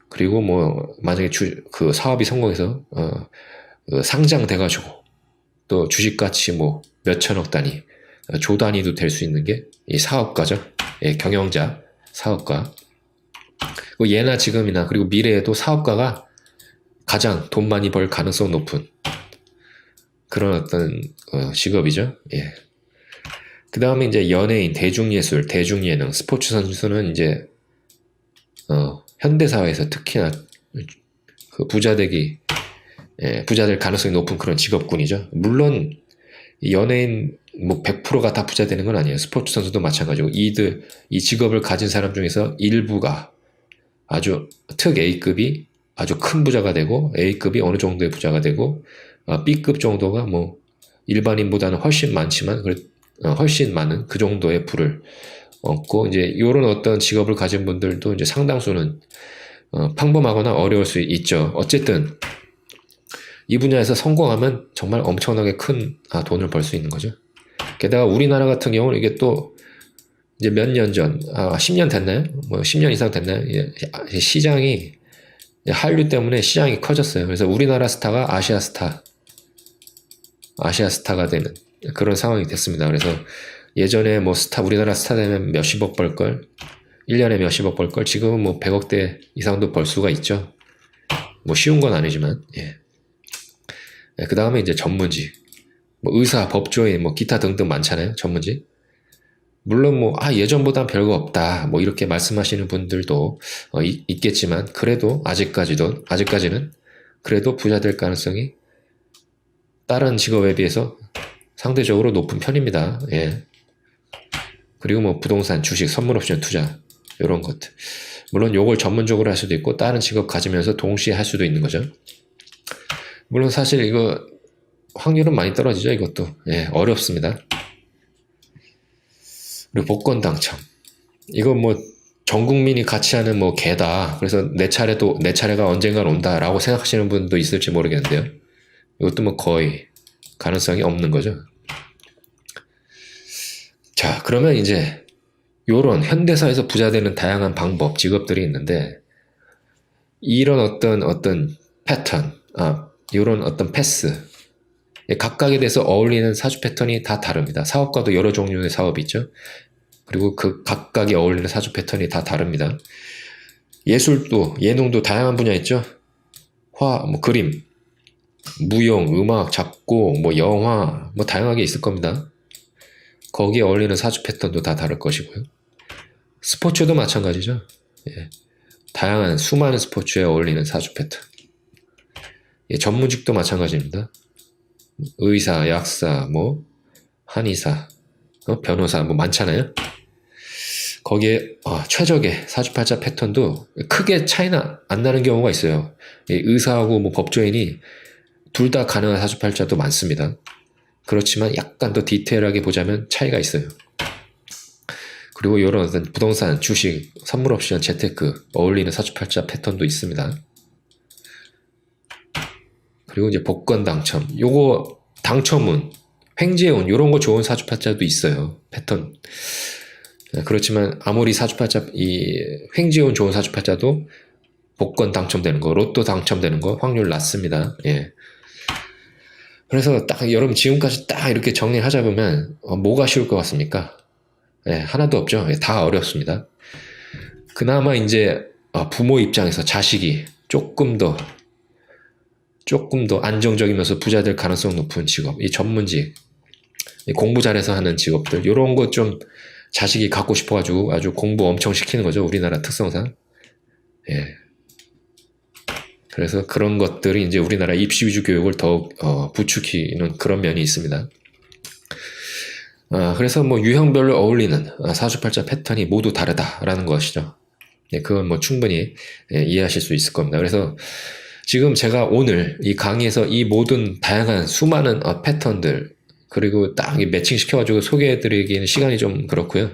그리고 뭐 만약에 그 사업이 성공해서 상장돼가지고 또 주식가치 뭐 몇천억 단위 조 단위도 될 수 있는 게 이 사업가죠. 예, 경영자 사업가. 예나 지금이나 그리고 미래에도 사업가가 가장 돈 많이 벌 가능성 높은 그런 어떤 직업이죠. 예. 그 다음에 이제 연예인, 대중예술, 대중예능, 스포츠 선수는 이제 현대사회에서 특히나 그 부자 될 가능성이 높은 그런 직업군이죠. 물론 연예인 뭐 100%가 다 부자 되는 건 아니에요. 스포츠 선수도 마찬가지고 이 직업을 가진 사람 중에서 일부가 아주 특 A급이 아주 큰 부자가 되고 A급이 어느 정도의 부자가 되고 B급 정도가 뭐 일반인보다는 훨씬 많지만 훨씬 많은 그 정도의 부를 얻고 이제 이런 어떤 직업을 가진 분들도 이제 상당수는 평범하거나 어려울 수 있죠. 어쨌든 이 분야에서 성공하면 정말 엄청나게 큰 돈을 벌 수 있는 거죠. 게다가 우리나라 같은 경우는 이게 또 이제 몇 년 전, 10년 됐나요? 뭐 10년 이상 됐나요? 시장이 한류 때문에 시장이 커졌어요. 그래서 우리나라 스타가 아시아 스타가 되는 그런 상황이 됐습니다. 그래서 예전에 뭐 우리나라 스타 되면 몇십억 벌걸, 1년에 몇십억 벌걸, 지금은 뭐 100억대 이상도 벌 수가 있죠. 뭐 쉬운 건 아니지만, 예. 그 다음에 이제 전문직, 뭐 의사, 법조인, 뭐 기타 등등 많잖아요. 전문직. 물론 뭐 예전보단 별거 없다 뭐 이렇게 말씀하시는 분들도 있겠지만, 그래도 아직까지는 그래도 부자 될 가능성이 다른 직업에 비해서 상대적으로 높은 편입니다. 예. 그리고 뭐 부동산, 주식, 선물옵션 투자 이런 것들, 물론 요걸 전문적으로 할 수도 있고 다른 직업 가지면서 동시에 할 수도 있는 거죠. 물론 사실 이거 확률은 많이 떨어지죠. 이것도 어렵습니다. 그리고 복권 당첨, 이거 뭐 전 국민이 같이 하는 뭐 개다, 그래서 내 차례가 언젠간 온다라고 생각하시는 분도 있을지 모르겠는데요. 이것도 뭐 거의 가능성이 없는 거죠. 자, 그러면 이제 요런 현대사에서 부자 되는 다양한 방법, 직업들이 있는데, 이런 어떤 패턴, 요런 어떤 패스, 각각에 대해서 어울리는 사주 패턴이 다 다릅니다. 사업가도 여러 종류의 사업이 있죠. 그리고 그 각각에 어울리는 사주 패턴이 다 다릅니다. 예술도, 예능도 다양한 분야 있죠. 뭐 그림, 무용, 음악, 작곡, 뭐 영화, 뭐 다양하게 있을 겁니다. 거기에 어울리는 사주 패턴도 다 다를 것이고요. 스포츠도 마찬가지죠. 예. 다양한 수많은 스포츠에 어울리는 사주 패턴. 전문직도 마찬가지입니다. 의사, 약사, 뭐 한의사, 변호사 뭐 많잖아요. 거기에 최적의 사주팔자 패턴도 크게 차이는 안 나는 경우가 있어요. 의사하고 뭐 법조인이 둘 다 가능한 사주팔자도 많습니다. 그렇지만 약간 더 디테일하게 보자면 차이가 있어요. 그리고 이런 어떤 부동산, 주식, 선물옵션, 재테크 어울리는 사주팔자 패턴도 있습니다. 그리고 이제 복권 당첨, 요거 당첨운, 횡재운 이런 거 좋은 사주팔자도 있어요. 패턴. 그렇지만 아무리 이 횡재운 좋은 사주팔자도 복권 당첨되는 거, 로또 당첨되는 거 확률 낮습니다. 예. 그래서 딱 여러분 지금까지 딱 이렇게 정리를 하자 보면 뭐가 쉬울 것 같습니까? 하나도 없죠. 다 어렵습니다. 그나마 이제 부모 입장에서 자식이 조금 더 안정적이면서 부자 될 가능성 높은 직업, 이 전문직, 공부 잘해서 하는 직업들, 이런 것 좀 자식이 갖고 싶어가지고 아주 공부 엄청 시키는 거죠. 우리나라 특성상. 예. 그래서 그런 것들이 이제 우리나라 입시 위주 교육을 더욱 부추기는 그런 면이 있습니다. 그래서 뭐 유형별로 어울리는 사주팔자 패턴이 모두 다르다라는 것이죠. 그건 뭐 충분히 이해하실 수 있을 겁니다. 그래서 지금 제가 오늘 이 강의에서 이 모든 다양한 수많은 패턴들, 그리고 딱 매칭시켜가지고 소개해드리기는 시간이 좀 그렇고요.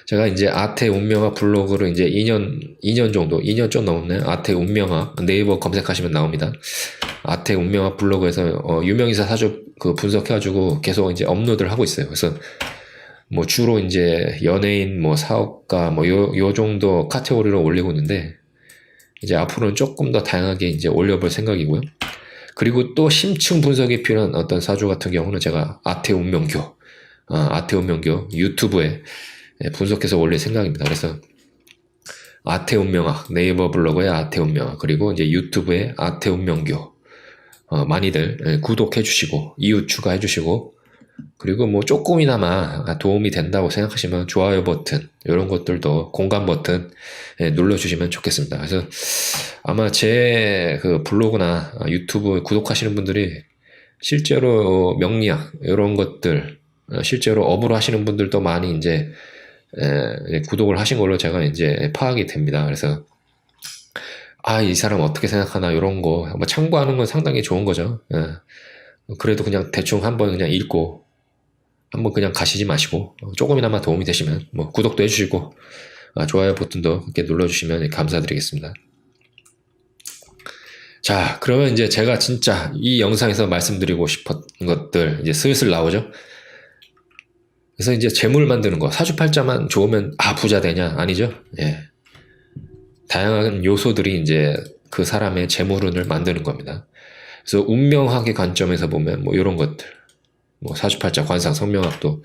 제가 이제 아태 운명학 블로그를 이제 2년 정도, 2년 좀 넘었네요. 아태 운명학, 네이버 검색하시면 나옵니다. 아태 운명학 블로그에서 유명인사 사주 분석해가지고 계속 이제 업로드를 하고 있어요. 그래서 뭐 주로 이제 연예인, 뭐 사업가, 뭐 요 정도 카테고리로 올리고 있는데, 이제 앞으로는 조금 더 다양하게 이제 올려볼 생각이고요. 그리고 또 심층 분석이 필요한 어떤 사주 같은 경우는 제가 아태 운명교 유튜브에 분석해서 올릴 생각입니다. 그래서 아태 운명학, 네이버 블로그의 아태 운명학, 그리고 이제 유튜브의 아태 운명교 많이들 구독해 주시고 이웃 추가해 주시고, 그리고 뭐 조금이나마 도움이 된다고 생각하시면 좋아요 버튼, 이런 것들도 공감 버튼 눌러주시면 좋겠습니다. 그래서 아마 제 그 블로그나 유튜브 구독하시는 분들이 실제로 명리학 이런 것들 실제로 업으로 하시는 분들도 많이 이제 구독을 하신 걸로 제가 이제 파악이 됩니다. 그래서 이 사람 어떻게 생각하나 이런 거 한번 참고하는 건 상당히 좋은 거죠. 그래도 그냥 대충 한번 그냥 읽고 한번 그냥 가시지 마시고 조금이나마 도움이 되시면 뭐 구독도 해주시고 좋아요 버튼도 함께 눌러주시면 감사드리겠습니다. 자, 그러면 이제 제가 진짜 이 영상에서 말씀드리고 싶었던 것들 이제 슬슬 나오죠. 그래서 이제 재물 만드는 거, 사주팔자만 좋으면 부자 되냐? 아니죠. 예. 다양한 요소들이 이제 그 사람의 재물운을 만드는 겁니다. 그래서 운명학의 관점에서 보면 뭐 이런 것들, 뭐 사주팔자, 관상, 성명학도,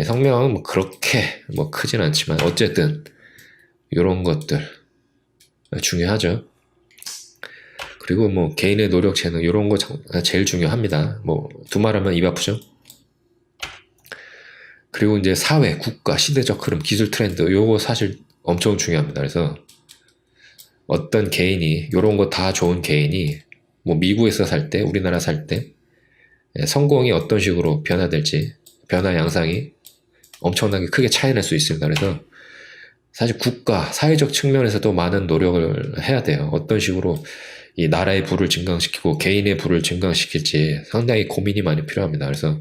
성명학은 뭐 그렇게 뭐 크진 않지만 어쨌든 이런 것들 중요하죠. 그리고 뭐 개인의 노력, 재능 이런 거 제일 중요합니다. 뭐 두말하면 입 아프죠. 그리고 이제 사회, 국가, 시대적 흐름, 기술 트렌드 요거 사실 엄청 중요합니다. 그래서 어떤 개인이 이런 거 다 좋은 개인이 뭐 미국에서 살 때, 우리나라 살 때 성공이 어떤 식으로 변화될지, 변화 양상이 엄청나게 크게 차이날 수 있습니다. 그래서 사실 국가, 사회적 측면에서도 많은 노력을 해야 돼요. 어떤 식으로 이 나라의 부를 증강시키고 개인의 부를 증강시킬지 상당히 고민이 많이 필요합니다. 그래서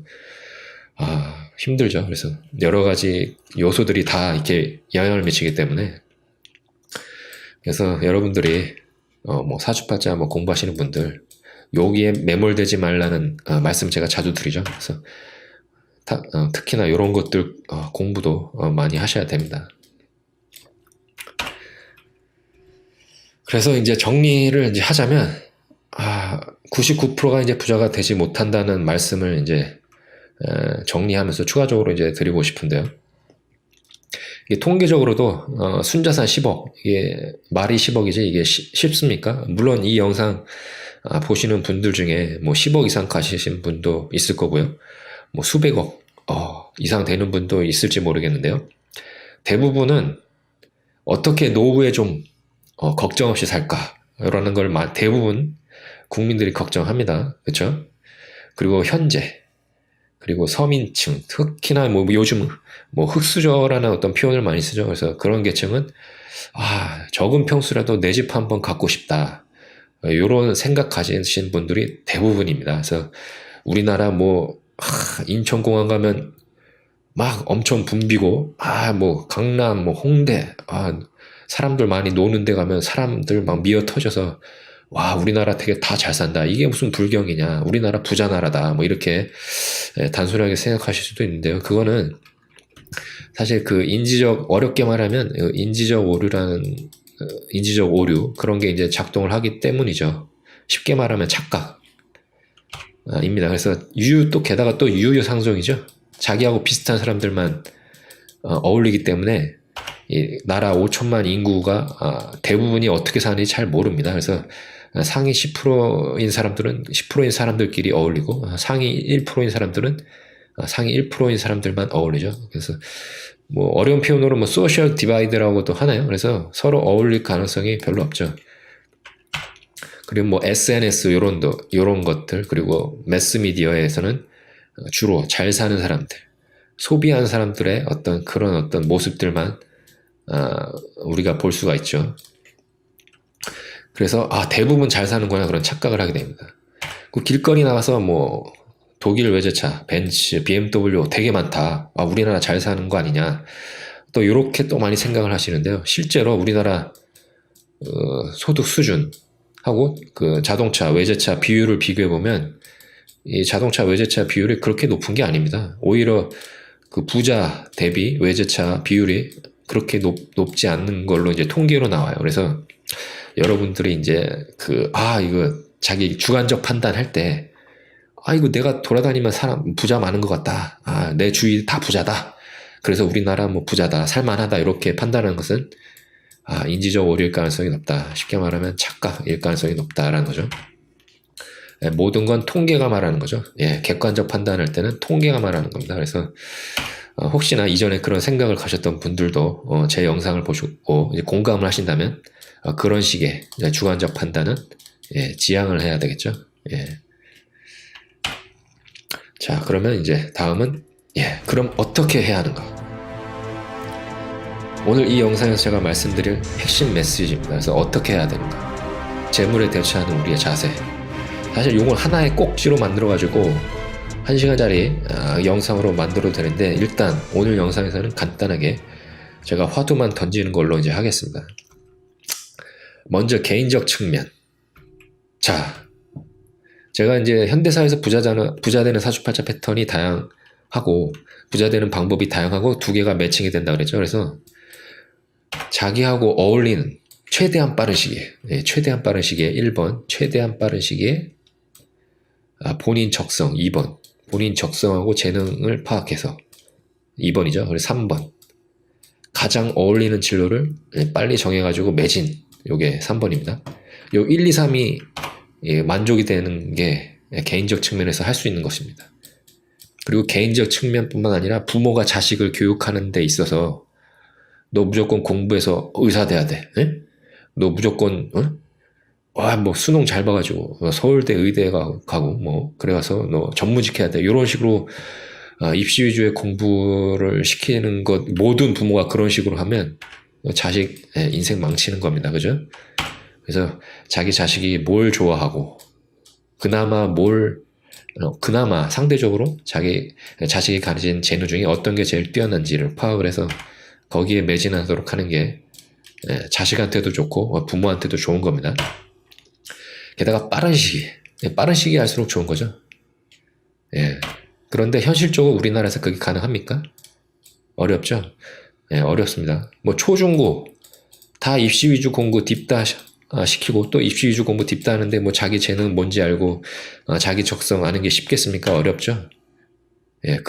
힘들죠. 그래서 여러 가지 요소들이 다 이렇게 영향을 미치기 때문에 그래서 여러분들이 뭐 사주팔자 뭐 공부하시는 분들 여기에 매몰되지 말라는 말씀 제가 자주 드리죠. 그래서 특히나 이런 것들 공부도 많이 하셔야 됩니다. 그래서 이제 정리를 이제 하자면 99%가 이제 부자가 되지 못한다는 말씀을 이제 정리하면서 추가적으로 이제 드리고 싶은데요. 이게 통계적으로도 순자산 10억, 이게 말이 10억이지 이게 쉽습니까? 물론 이 영상 보시는 분들 중에 뭐 10억 이상 가시신 분도 있을 거고요. 뭐 수백억 이상 되는 분도 있을지 모르겠는데요. 대부분은 어떻게 노후에 좀 걱정 없이 살까라는 걸 대부분 국민들이 걱정합니다. 그렇죠? 그리고 현재 그리고 서민층, 특히나 뭐 요즘 뭐 흑수저라는 어떤 표현을 많이 쓰죠. 그래서 그런 계층은 적은 평수라도 내 집 한번 갖고 싶다. 이런 생각 가지신 분들이 대부분입니다. 그래서 우리나라 뭐 인천공항 가면 막 엄청 붐비고 뭐 강남, 뭐 홍대, 사람들 많이 노는 데 가면 사람들 막 미어 터져서 와, 우리나라 되게 다 잘 산다. 이게 무슨 불경이냐. 우리나라 부자 나라다. 뭐 이렇게 단순하게 생각하실 수도 있는데요. 그거는 사실 그 어렵게 말하면 인지적 오류 그런 게 이제 작동을 하기 때문이죠. 쉽게 말하면 착각입니다. 그래서 게다가 또 유유상종이죠. 자기하고 비슷한 사람들만 어울리기 때문에 이 나라 5천만 인구가 대부분이 어떻게 사는지 잘 모릅니다. 그래서 상위 10%인 사람들은 10%인 사람들끼리 어울리고 상위 1%인 사람들은 상위 1%인 사람들만 어울리죠. 그래서 뭐 어려운 표현으로 뭐 소셜 디바이드라고도 하나요. 그래서 서로 어울릴 가능성이 별로 없죠. 그리고 뭐 SNS 요런 것들 그리고 매스미디어에서는 주로 잘 사는 사람들, 소비한 사람들의 그런 어떤 모습들만 우리가 볼 수가 있죠. 그래서 대부분 잘 사는구나 그런 착각을 하게 됩니다. 그 길거리 나가서 뭐 독일 외제차, 벤츠, BMW 되게 많다. 우리나라 잘 사는 거 아니냐. 또 이렇게 또 많이 생각을 하시는데요. 실제로 우리나라 소득 수준하고 그 자동차, 외제차 비율을 비교해 보면 이 자동차, 외제차 비율이 그렇게 높은 게 아닙니다. 오히려 그 부자 대비 외제차 비율이 그렇게 높지 않는 걸로 이제 통계로 나와요. 그래서 여러분들이 이제 이거 자기 주관적 판단할 때 이거 내가 돌아다니면 부자 많은 것 같다. 내 주위 다 부자다. 그래서 우리나라 뭐 부자다, 살만하다 이렇게 판단하는 것은 인지적 오류일 가능성이 높다. 쉽게 말하면 착각일 가능성이 높다라는 거죠. 모든 건 통계가 말하는 거죠. 객관적 판단할 때는 통계가 말하는 겁니다. 그래서 혹시나 이전에 그런 생각을 가셨던 분들도 제 영상을 보시고 이제 공감을 하신다면 그런 식의 주관적 판단은 지양을 해야 되겠죠. 자, 그러면 이제 다음은 그럼 어떻게 해야 하는가? 오늘 이 영상에서 제가 말씀드릴 핵심 메시지입니다. 그래서 어떻게 해야 되는가? 재물에 대처하는 우리의 자세. 사실 이걸 하나의 꼭지로 만들어가지고 1시간짜리 영상으로 만들어도 되는데 일단 오늘 영상에서는 간단하게 제가 화두만 던지는 걸로 이제 하겠습니다. 먼저 개인적 측면. 자, 제가 이제 현대사에서 부자 되는 사주팔자 패턴이 다양하고 부자 되는 방법이 다양하고 두 개가 매칭이 된다 그랬죠. 그래서 자기하고 어울리는 최대한 빠른 시기에, 최대한 빠른 시기에 1번, 최대한 빠른 시기에 본인 적성 2번, 본인 적성하고 재능을 파악해서 2번이죠. 그래서 3번, 가장 어울리는 진로를 빨리 정해가지고 매진, 요게 3번입니다. 요 1, 2, 3이 만족이 되는 게 개인적 측면에서 할 수 있는 것입니다. 그리고 개인적 측면뿐만 아니라 부모가 자식을 교육하는 데 있어서 너 무조건 공부해서 의사 돼야 돼. 에? 너 무조건 뭐 수능 잘 봐가지고 서울대 의대 가고 뭐 그래가서 너 전무직 해야 돼. 이런 식으로 입시 위주의 공부를 시키는 것 모든 부모가 그런 식으로 하면 자식 인생 망치는 겁니다. 그죠? 그래서 자기 자식이 뭘 좋아하고 그나마 상대적으로 자기 자식이 가진 재능 중에 어떤 게 제일 뛰어난지를 파악을 해서 거기에 매진하도록 하는 게 자식한테도 좋고 부모한테도 좋은 겁니다. 게다가 빠른 시기 할수록 좋은 거죠. 예. 그런데 현실적으로 우리나라에서 그게 가능합니까? 어렵죠. 예, 어렵습니다. 뭐 초중고 다 입시 위주 공부 딥다 시키고 또 입시 위주 공부 딥다 하는데 뭐 자기 재능 뭔지 알고 자기 적성 아는 게 쉽겠습니까? 어렵죠. 예,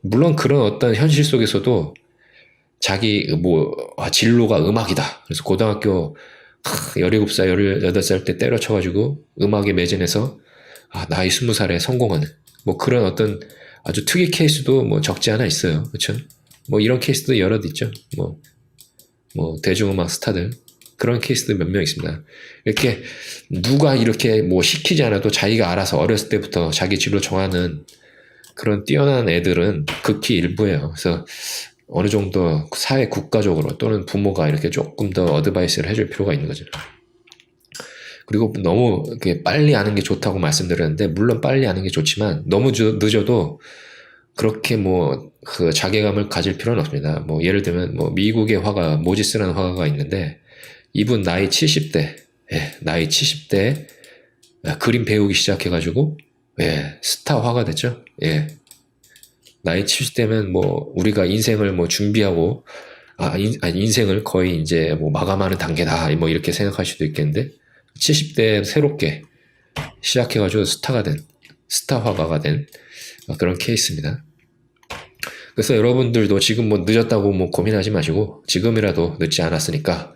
물론 그런 어떤 현실 속에서도 자기 진로가 음악이다. 그래서 고등학교 17살, 18살 때 때려쳐가지고 음악에 매진해서 나이 20살에 성공하는 뭐 그런 어떤 아주 특이 케이스도 뭐 적지 않아 있어요. 그렇죠? 뭐 이런 케이스도 여럿 있죠. 뭐 대중음악 스타들 그런 케이스도 몇 명 있습니다. 이렇게 누가 이렇게 뭐 시키지 않아도 자기가 알아서 어렸을 때부터 자기 진로 정하는 그런 뛰어난 애들은 극히 일부예요. 그래서 어느 정도 사회 국가적으로 또는 부모가 이렇게 조금 더 어드바이스를 해줄 필요가 있는 거죠. 그리고 너무 이렇게 빨리 아는 게 좋다고 말씀드렸는데 물론 빨리 아는 게 좋지만 너무 늦어도 그렇게 그 자괴감을 가질 필요는 없습니다. 뭐 예를 들면 뭐 미국의 화가 모지스라는 화가가 있는데 이분 나이 70대 나이 70대 그림 배우기 시작해가지고 스타 화가 됐죠. 나이 70대면 뭐 우리가 인생을 뭐 준비하고 인생을 거의 이제 뭐 마감하는 단계다 뭐 이렇게 생각할 수도 있겠는데 70대 새롭게 시작해가지고 스타 화가가 된 그런 케이스입니다. 그래서 여러분들도 지금 뭐 늦었다고 뭐 고민하지 마시고 지금이라도 늦지 않았으니까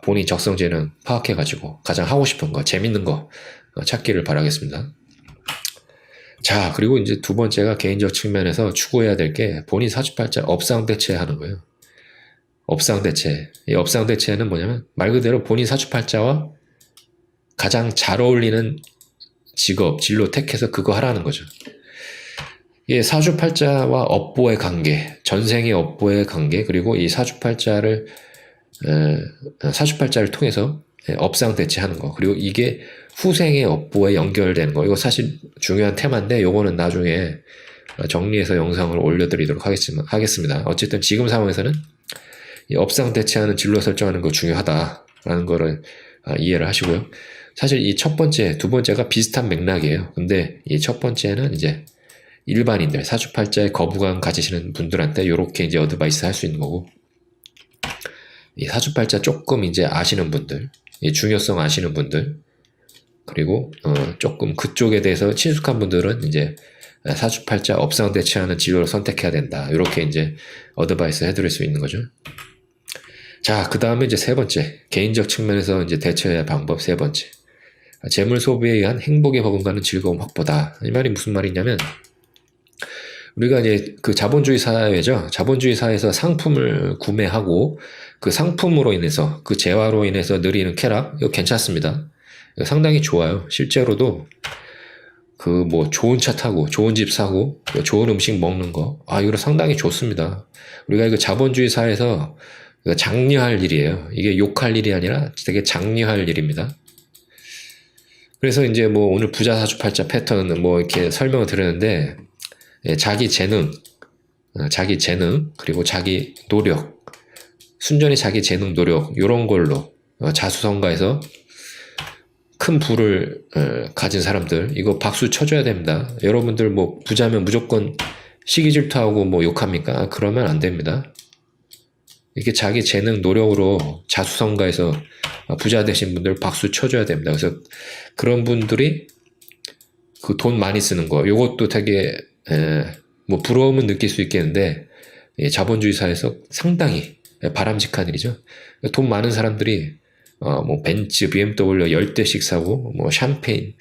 본인 적성 재능 파악해가지고 가장 하고 싶은 거 재밌는 거 찾기를 바라겠습니다. 자, 그리고 이제 두 번째가 개인적 측면에서 추구해야 될 게 본인 사주팔자 업상대체하는 거예요. 업상대체. 이 업상대체는 뭐냐면 말 그대로 본인 사주팔자와 가장 잘 어울리는 직업, 진로 택해서 그거 하라는 거죠. 이 사주팔자와 업보의 관계, 전생의 업보의 관계, 그리고 이 사주팔자를 통해서 업상대체하는 거, 그리고 이게 후생의 업보에 연결되는 거, 이거 사실 중요한 테마인데 요거는 나중에 정리해서 영상을 올려드리도록 하겠습니다. 어쨌든 지금 상황에서는 이 업상대체하는 진로 설정하는 거 중요하다라는 거를 이해를 하시고요. 사실 이 첫 번째, 두 번째가 비슷한 맥락이에요. 근데 이 첫 번째는 이제 일반인들, 사주팔자에 거부감 가지시는 분들한테 요렇게 이제 어드바이스 할 수 있는 거고, 이 사주팔자 조금 이제 아시는 분들, 이 중요성 아시는 분들, 그리고 조금 그쪽에 대해서 친숙한 분들은 이제 사주팔자 업상대체하는 진로를 선택해야 된다. 이렇게 이제 어드바이스 해드릴 수 있는 거죠. 자, 그 다음에 이제 세 번째, 개인적 측면에서 이제 대처해야 할 방법 세 번째. 재물 소비에 의한 행복의 버금가는 즐거움 확보다. 이 말이 무슨 말이냐면, 우리가 이제 그 자본주의 사회죠. 자본주의 사회에서 상품을 구매하고 그 상품으로 인해서, 그 재화로 인해서 느리는 쾌락, 이거 괜찮습니다. 이거 상당히 좋아요. 실제로도 그 뭐 좋은 차 타고, 좋은 집 사고, 좋은 음식 먹는 거, 이거 상당히 좋습니다. 우리가 이거 자본주의 사회에서 장려할 일이에요. 이게 욕할 일이 아니라 되게 장려할 일입니다. 그래서 이제 뭐 오늘 부자 사주팔자 패턴은 뭐 이렇게 설명을 드렸는데, 자기 재능, 그리고 자기 노력, 순전히 자기 재능 노력 요런 걸로 자수성가해서 큰 부를 가진 사람들 이거 박수 쳐줘야 됩니다. 여러분들 뭐 부자면 무조건 시기 질투하고 뭐 욕합니까? 그러면 안 됩니다. 이렇게 자기 재능 노력으로 자수성가해서 부자 되신 분들 박수 쳐줘야 됩니다. 그래서 그런 분들이 그 돈 많이 쓰는 거 요것도 되게 뭐 부러움은 느낄 수 있겠는데 자본주의 사회에서 상당히 바람직한 일이죠. 돈 많은 사람들이 뭐 벤츠, BMW 10대씩 사고 뭐 샴페인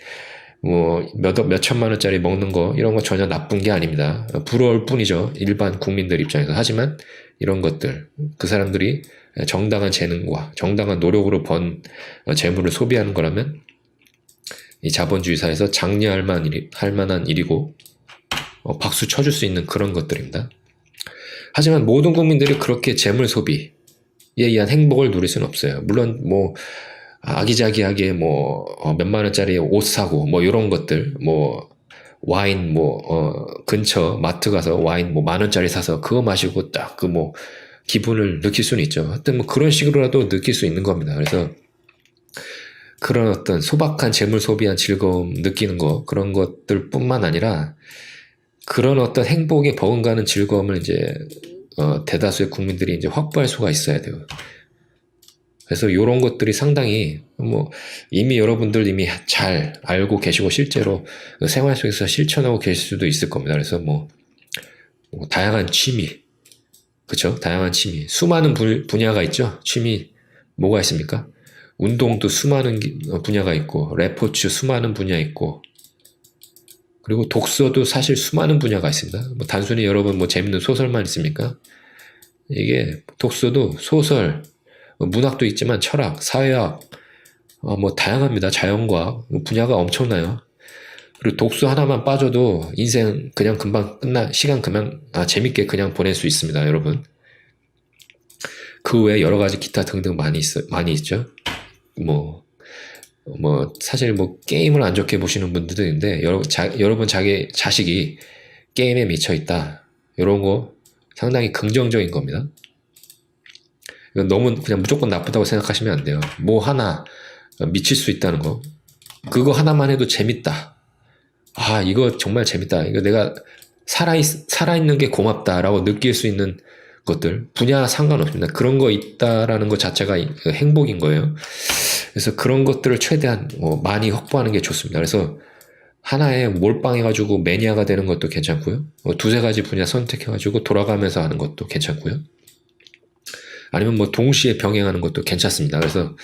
뭐 몇 천만 원짜리 먹는 거 이런 거 전혀 나쁜 게 아닙니다. 부러울 뿐이죠. 일반 국민들 입장에서. 하지만 이런 것들 그 사람들이 정당한 재능과 정당한 노력으로 번 재물을 소비하는 거라면 이 자본주의 사회에서 장려할 만한 일이고 박수 쳐줄 수 있는 그런 것들입니다. 하지만 모든 국민들이 그렇게 재물 소비에 의한 행복을 누릴 수는 없어요. 물론 뭐 아기자기하게 뭐 몇만 원짜리 옷 사고 뭐 이런 것들 뭐 와인 뭐 근처 마트 가서 와인 뭐 10,000원짜리 사서 그거 마시고 딱 그 뭐 기분을 느낄 수는 있죠. 하여튼 뭐 그런 식으로라도 느낄 수 있는 겁니다. 그래서 그런 어떤 소박한 재물 소비한 즐거움 느끼는 거 그런 것들 뿐만 아니라 그런 어떤 행복에 버금가는 즐거움을 이제 대다수의 국민들이 이제 확보할 수가 있어야 돼요. 그래서 이런 것들이 상당히 뭐 이미 여러분들 이미 잘 알고 계시고 실제로 생활 속에서 실천하고 계실 수도 있을 겁니다. 그래서 뭐 다양한 취미, 그쵸? 다양한 취미, 수많은 분야가 있죠. 취미 뭐가 있습니까? 운동도 수많은 분야가 있고 레포츠 수많은 분야 있고 그리고 독서도 사실 수많은 분야가 있습니다. 뭐 단순히 여러분 뭐 재밌는 소설만 있습니까? 이게 독서도 소설, 문학도 있지만 철학, 사회학, 뭐 다양합니다. 자연과학 분야가 엄청나요. 그리고 독서 하나만 빠져도 인생 그냥 금방 시간 그냥 재밌게 그냥 보낼 수 있습니다, 여러분. 그 외에 여러 가지 기타 등등 많이 있죠. 뭐 사실 뭐 게임을 안 좋게 보시는 분들도 있는데 여러분 자기 자식이 게임에 미쳐 있다. 이런 거 상당히 긍정적인 겁니다. 너무 그냥 무조건 나쁘다고 생각하시면 안 돼요. 뭐 하나 미칠 수 있다는 거. 그거 하나만 해도 재밌다. 아, 이거 정말 재밌다. 이거 내가 살아있는 게 고맙다라고 느낄 수 있는 것들. 분야 상관없습니다. 그런 거 있다라는 것 자체가 행복인 거예요. 그래서 그런 것들을 최대한 많이 확보하는 게 좋습니다. 그래서 하나에 몰빵해가지고 매니아가 되는 것도 괜찮고요. 두세 가지 분야 선택해가지고 돌아가면서 하는 것도 괜찮고요. 아니면 뭐 동시에 병행하는 것도 괜찮습니다. 그래서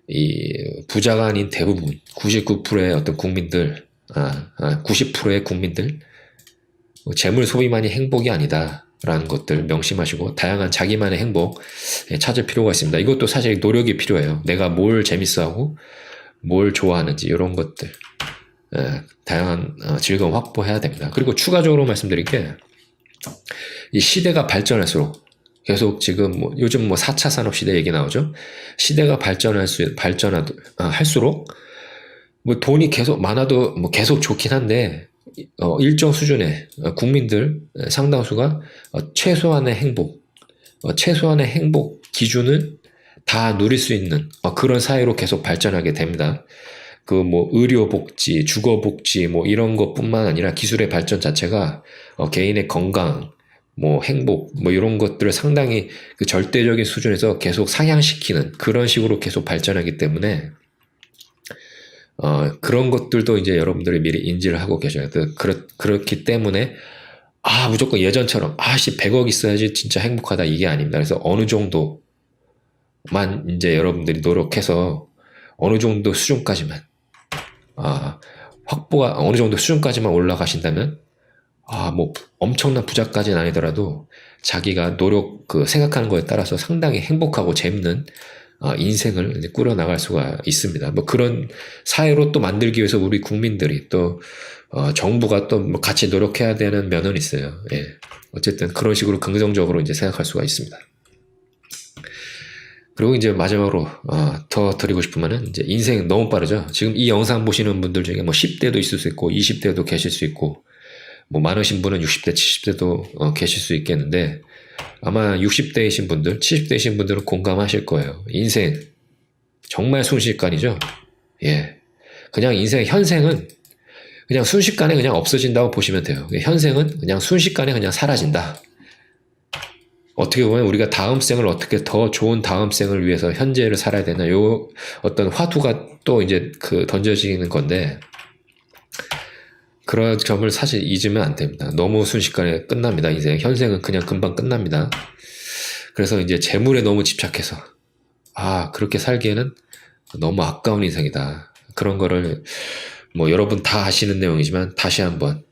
이 부자가 아닌 대부분 99%의 어떤 국민들, 90%의 국민들 재물 소비만이 행복이 아니다라는 것들 명심하시고 다양한 자기만의 행복 찾을 필요가 있습니다. 이것도 사실 노력이 필요해요. 내가 뭘 재밌어하고 뭘 좋아하는지 이런 것들 다양한 즐거움 확보해야 됩니다. 그리고 추가적으로 말씀드릴 게 이 시대가 발전할수록 계속 지금 뭐 요즘 뭐 4차 산업 시대 얘기 나오죠. 시대가 발전할수록 뭐 돈이 계속 많아도 뭐 계속 좋긴 한데 일정 수준의 국민들 상당수가 최소한의 행복 기준은 다 누릴 수 있는 그런 사회로 계속 발전하게 됩니다. 그 뭐 의료복지, 주거복지 뭐 이런 것뿐만 아니라 기술의 발전 자체가 개인의 건강, 뭐 행복, 뭐 이런 것들을 상당히 그 절대적인 수준에서 계속 상향시키는 그런 식으로 계속 발전하기 때문에 그런 것들도 이제 여러분들이 미리 인지를 하고 계셔야 돼요. 그렇기 때문에 무조건 예전처럼 100억 있어야지 진짜 행복하다 이게 아닙니다. 그래서 어느 정도만 이제 여러분들이 노력해서 어느 정도 수준까지만 확보가 어느 정도 수준까지만 올라가신다면 뭐 엄청난 부자까지는 아니더라도 자기가 생각하는 거에 따라서 상당히 행복하고 재밌는 인생을 이제 꾸려나갈 수가 있습니다. 뭐 그런 사회로 또 만들기 위해서 우리 국민들이 또 정부가 또 뭐 같이 노력해야 되는 면은 있어요. 예. 어쨌든 그런 식으로 긍정적으로 이제 생각할 수가 있습니다. 그리고 이제 마지막으로 더 드리고 싶은 말은 이제 인생 너무 빠르죠. 지금 이 영상 보시는 분들 중에 뭐 10대도 있을 수 있고 20대도 계실 수 있고 뭐 많으신 분은 60대, 70대도 계실 수 있겠는데 아마 60대이신 분들, 70대이신 분들은 공감하실 거예요. 인생 정말 순식간이죠. 예, 그냥 인생 현생은 그냥 순식간에 그냥 없어진다고 보시면 돼요. 현생은 그냥 순식간에 그냥 사라진다. 어떻게 보면 우리가 다음 생을 어떻게 더 좋은 다음 생을 위해서 현재를 살아야 되나, 요 어떤 화두가 또 이제 던져지는 건데, 그런 점을 사실 잊으면 안 됩니다. 너무 순식간에 끝납니다. 인생 현생은 그냥 금방 끝납니다. 그래서 이제 재물에 너무 집착해서 그렇게 살기에는 너무 아까운 인생이다. 그런 거를 뭐 여러분 다 아시는 내용이지만 다시 한번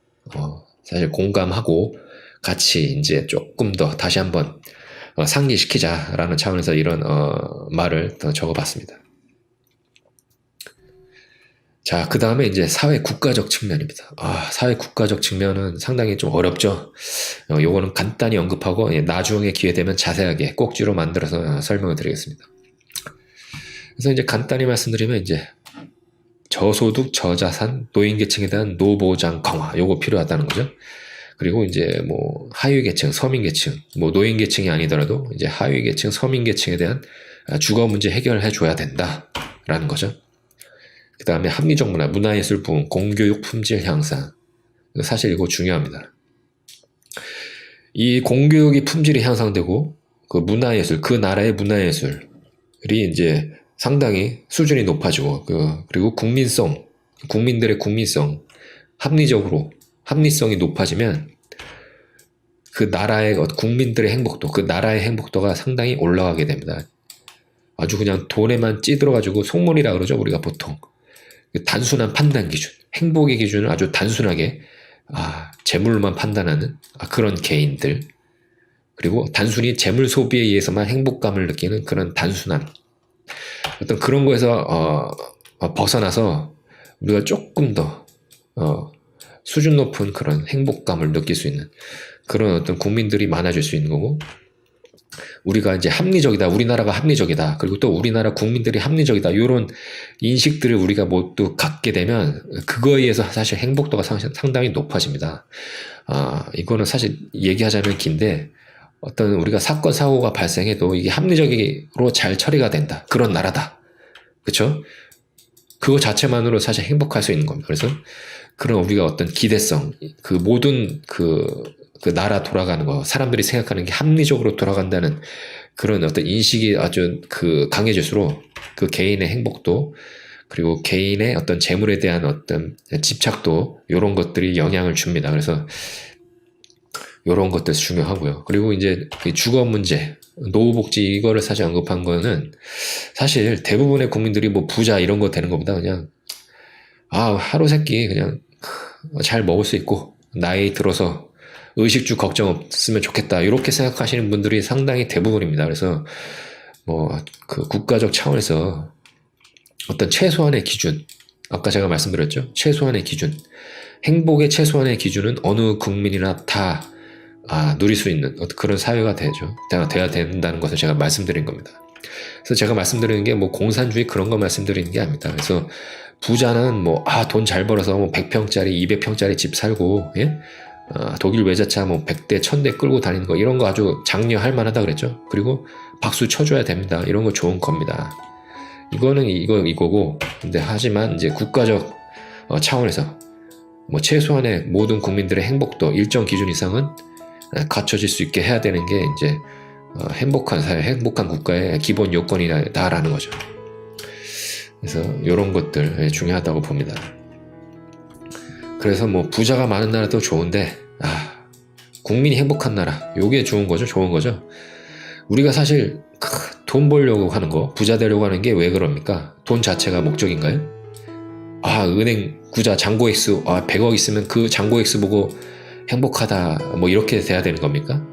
사실 공감하고 같이 이제 조금 더 다시 한번 상기시키자라는 차원에서 이런 말을 더 적어봤습니다. 자, 그 다음에 이제 사회 국가적 측면입니다. 사회 국가적 측면은 상당히 좀 어렵죠. 요거는 간단히 언급하고 나중에 기회 되면 자세하게 꼭지로 만들어서 설명을 드리겠습니다. 그래서 이제 간단히 말씀드리면 이제 저소득, 저자산, 노인계층에 대한 노보장 강화, 요거 필요하다는 거죠. 그리고 이제 뭐 하위계층, 서민계층, 뭐 노인계층이 아니더라도 이제 하위계층, 서민계층에 대한 주거 문제 해결해 줘야 된다라는 거죠. 그 다음에 합리적 문화, 문화예술 부흥, 공교육 품질 향상. 사실 이거 중요합니다. 이 공교육이 품질이 향상되고 그 문화예술, 그 나라의 문화예술이 이제 상당히 수준이 높아지고 그리고 국민성, 국민들의 국민성, 합리성이 높아지면 그 나라의 국민들의 행복도, 그 나라의 행복도가 상당히 올라가게 됩니다. 아주 그냥 돈에만 찌들어가지고 속물이라 그러죠, 우리가 보통. 단순한 판단 기준, 행복의 기준을 아주 단순하게 재물만 판단하는 그런 개인들, 그리고 단순히 재물 소비에 의해서만 행복감을 느끼는 그런 단순함, 어떤 그런 거에서 벗어나서 우리가 조금 더 수준 높은 그런 행복감을 느낄 수 있는 그런 어떤 국민들이 많아질 수 있는 거고, 우리가 이제 합리적이다, 우리나라가 합리적이다, 그리고 또 우리나라 국민들이 합리적이다, 이런 인식들을 우리가 모두 갖게 되면 그거에 의해서 사실 행복도가 상당히 높아집니다. 이거는 사실 얘기하자면 긴데, 어떤 우리가 사건 사고가 발생해도 이게 합리적으로 잘 처리가 된다, 그런 나라다, 그쵸? 그거 자체만으로 사실 행복할 수 있는 겁니다. 그래서 그런 우리가 어떤 기대성, 그 모든 그 나라 돌아가는 거, 사람들이 생각하는 게 합리적으로 돌아간다는 그런 어떤 인식이 아주 강해질수록 그 개인의 행복도, 그리고 개인의 어떤 재물에 대한 어떤 집착도, 이런 것들이 영향을 줍니다. 그래서 이런 것들 중요하고요. 그리고 이제 주거 문제, 노후복지, 이거를 사실 언급한 거는 사실 대부분의 국민들이 뭐 부자 이런 거 되는 것보다 그냥 하루 세끼 그냥 잘 먹을 수 있고 나이 들어서 의식주 걱정 없으면 좋겠다, 이렇게 생각하시는 분들이 상당히 대부분입니다. 그래서 뭐 그 국가적 차원에서 어떤 최소한의 기준, 아까 제가 말씀드렸죠, 최소한의 기준, 행복의 최소한의 기준은 어느 국민이나 다 누릴 수 있는 그런 사회가 돼야 된다는 것을 제가 말씀드린 겁니다. 그래서 제가 말씀드리는 게 뭐 공산주의 그런 거 말씀드리는 게 아닙니다. 그래서 부자는 뭐 돈 잘 벌어서 뭐 100평짜리, 200평짜리 집 살고, 예? 독일 외제차 뭐 100대, 1000대 끌고 다니는 거, 이런 거 아주 장려할 만하다 그랬죠. 그리고 박수 쳐줘야 됩니다. 이런 거 좋은 겁니다. 이거는 이거고, 근데 하지만 이제 국가적 차원에서 뭐 최소한의 모든 국민들의 행복도 일정 기준 이상은 갖춰질 수 있게 해야 되는 게 이제 행복한 사회, 행복한 국가의 기본 요건이다라는 거죠. 그래서 이런 것들 중요하다고 봅니다. 그래서 뭐 부자가 많은 나라도 좋은데 국민이 행복한 나라, 요게 좋은 거죠. 우리가 사실 돈 벌려고 하는 거, 부자 되려고 하는 게 왜 그럽니까? 돈 자체가 목적인가요? 은행 구자 잔고액수 100억 있으면 그 잔고액수 보고 행복하다, 뭐 이렇게 돼야 되는 겁니까?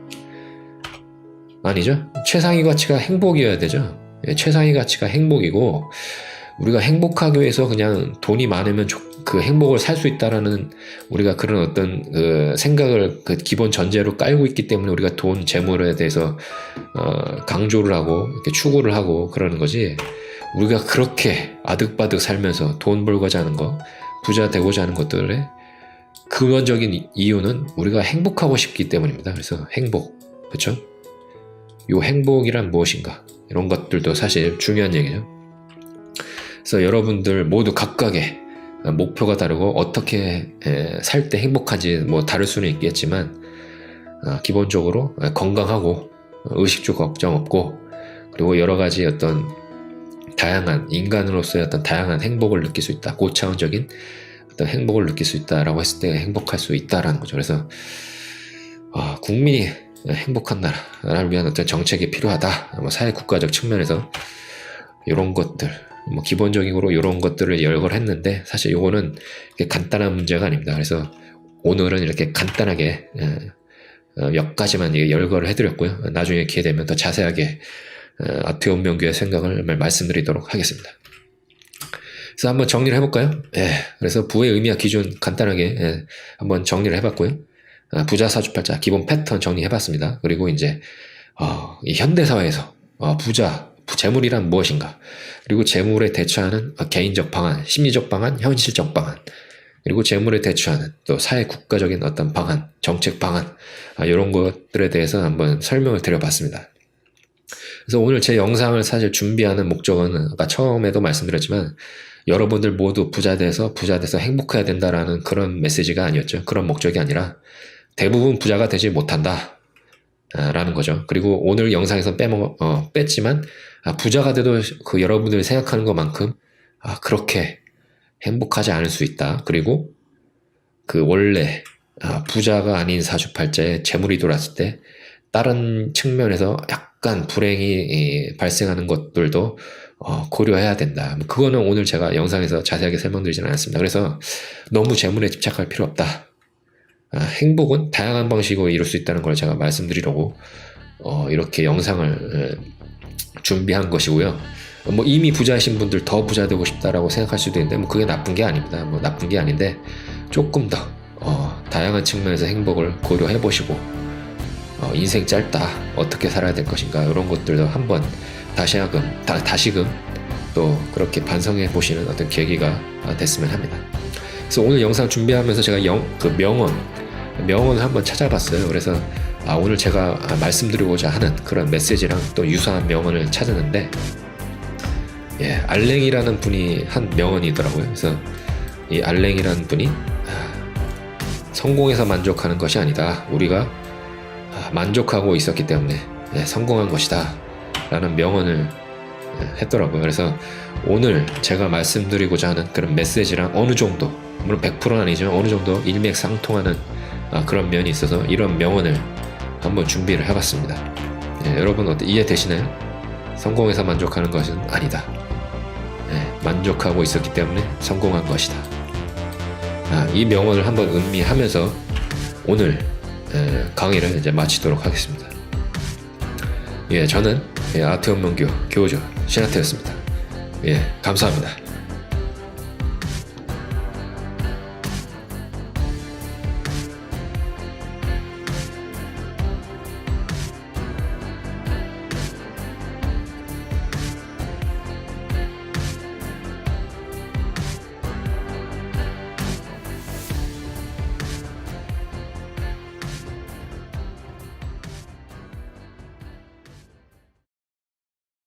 아니죠. 최상위 가치가 행복이어야 되죠. 최상위 가치가 행복이고, 우리가 행복하기 위해서 그냥 돈이 많으면 그 행복을 살 수 있다라는 우리가 그런 어떤 생각을 기본 전제로 깔고 있기 때문에 우리가 돈, 재물에 대해서 강조를 하고 이렇게 추구를 하고 그러는 거지, 우리가 그렇게 아득바득 살면서 돈 벌고자 하는 거, 부자 되고자 하는 것들의 근원적인 이유는 우리가 행복하고 싶기 때문입니다. 그래서 행복, 그렇죠? 요 행복이란 무엇인가, 이런 것들도 사실 중요한 얘기죠. 그래서 여러분들 모두 각각의 목표가 다르고 어떻게 살 때 행복한지 뭐 다를 수는 있겠지만, 기본적으로 건강하고 의식주 걱정 없고, 그리고 여러 가지 어떤 다양한 인간으로서의 어떤 다양한 행복을 느낄 수 있다, 고차원적인 어떤 행복을 느낄 수 있다라고 했을 때 행복할 수 있다라는 거죠. 그래서 국민이 행복한 나라를 위한 어떤 정책이 필요하다, 뭐 사회 국가적 측면에서 이런 것들, 뭐 기본적으로 이런 것들을 열거를 했는데, 사실 이거는 간단한 문제가 아닙니다. 그래서 오늘은 이렇게 간단하게 몇 가지만 열거를 해드렸고요. 나중에 기회 되면 더 자세하게 아트온명교의 생각을 말씀드리도록 하겠습니다. 그래서 한번 정리를 해볼까요? 그래서 부의 의미와 기준 간단하게 한번 정리를 해봤고요. 부자 사주팔자 기본 패턴 정리해봤습니다. 그리고 이제 이 현대사회에서 재물이란 무엇인가, 그리고 재물에 대처하는 개인적 방안, 심리적 방안, 현실적 방안, 그리고 재물에 대처하는 또 사회 국가적인 어떤 방안, 정책 방안, 이런 것들에 대해서 한번 설명을 드려봤습니다. 그래서 오늘 제 영상을 사실 준비하는 목적은 아까 처음에도 말씀드렸지만, 여러분들 모두 부자 돼서 행복해야 된다라는 그런 메시지가 아니었죠. 그런 목적이 아니라 대부분 부자가 되지 못한다 라는 거죠. 그리고 오늘 영상에서 뺐지만, 부자가 돼도 그 여러분들이 생각하는 것만큼 그렇게 행복하지 않을 수 있다. 그리고 그 원래 부자가 아닌 사주팔자에 재물이 들어왔을 때 다른 측면에서 약간 불행이 발생하는 것들도 고려해야 된다. 그거는 오늘 제가 영상에서 자세하게 설명드리지는 않았습니다. 그래서 너무 재물에 집착할 필요 없다. 행복은 다양한 방식으로 이룰 수 있다는 걸 제가 말씀드리려고 이렇게 영상을 준비한 것이고요. 뭐 이미 부자이신 분들 더 부자 되고 싶다라고 생각할 수도 있는데, 뭐 그게 나쁜 게 아닙니다. 뭐 나쁜 게 아닌데, 조금 더 다양한 측면에서 행복을 고려해 보시고, 인생 짧다, 어떻게 살아야 될 것인가, 이런 것들도 한번 다시금 또 그렇게 반성해 보시는 어떤 계기가 됐으면 합니다. 그래서 오늘 영상 준비하면서 제가 그 명언을 한번 찾아봤어요. 그래서 오늘 제가 말씀드리고자 하는 그런 메시지랑 또 유사한 명언을 찾았는데, 알랭이라는 분이 한 명언이더라고요. 그래서 이 알랭이라는 분이 성공해서 만족하는 것이 아니다, 우리가 만족하고 있었기 때문에 성공한 것이다 라는 명언을 했더라고요. 그래서 오늘 제가 말씀드리고자 하는 그런 메시지랑 어느 정도, 물론 100%는 아니지만 어느 정도 일맥상통하는 그런 면이 있어서 이런 명언을 한번 준비를 해봤습니다. 여러분 어때, 이해되시나요? 성공해서 만족하는 것은 아니다. 만족하고 있었기 때문에 성공한 것이다. 이 명언을 한번 음미하면서 오늘 강의를 이제 마치도록 하겠습니다. 저는 아트온명교 교주 신하태였습니다. 감사합니다.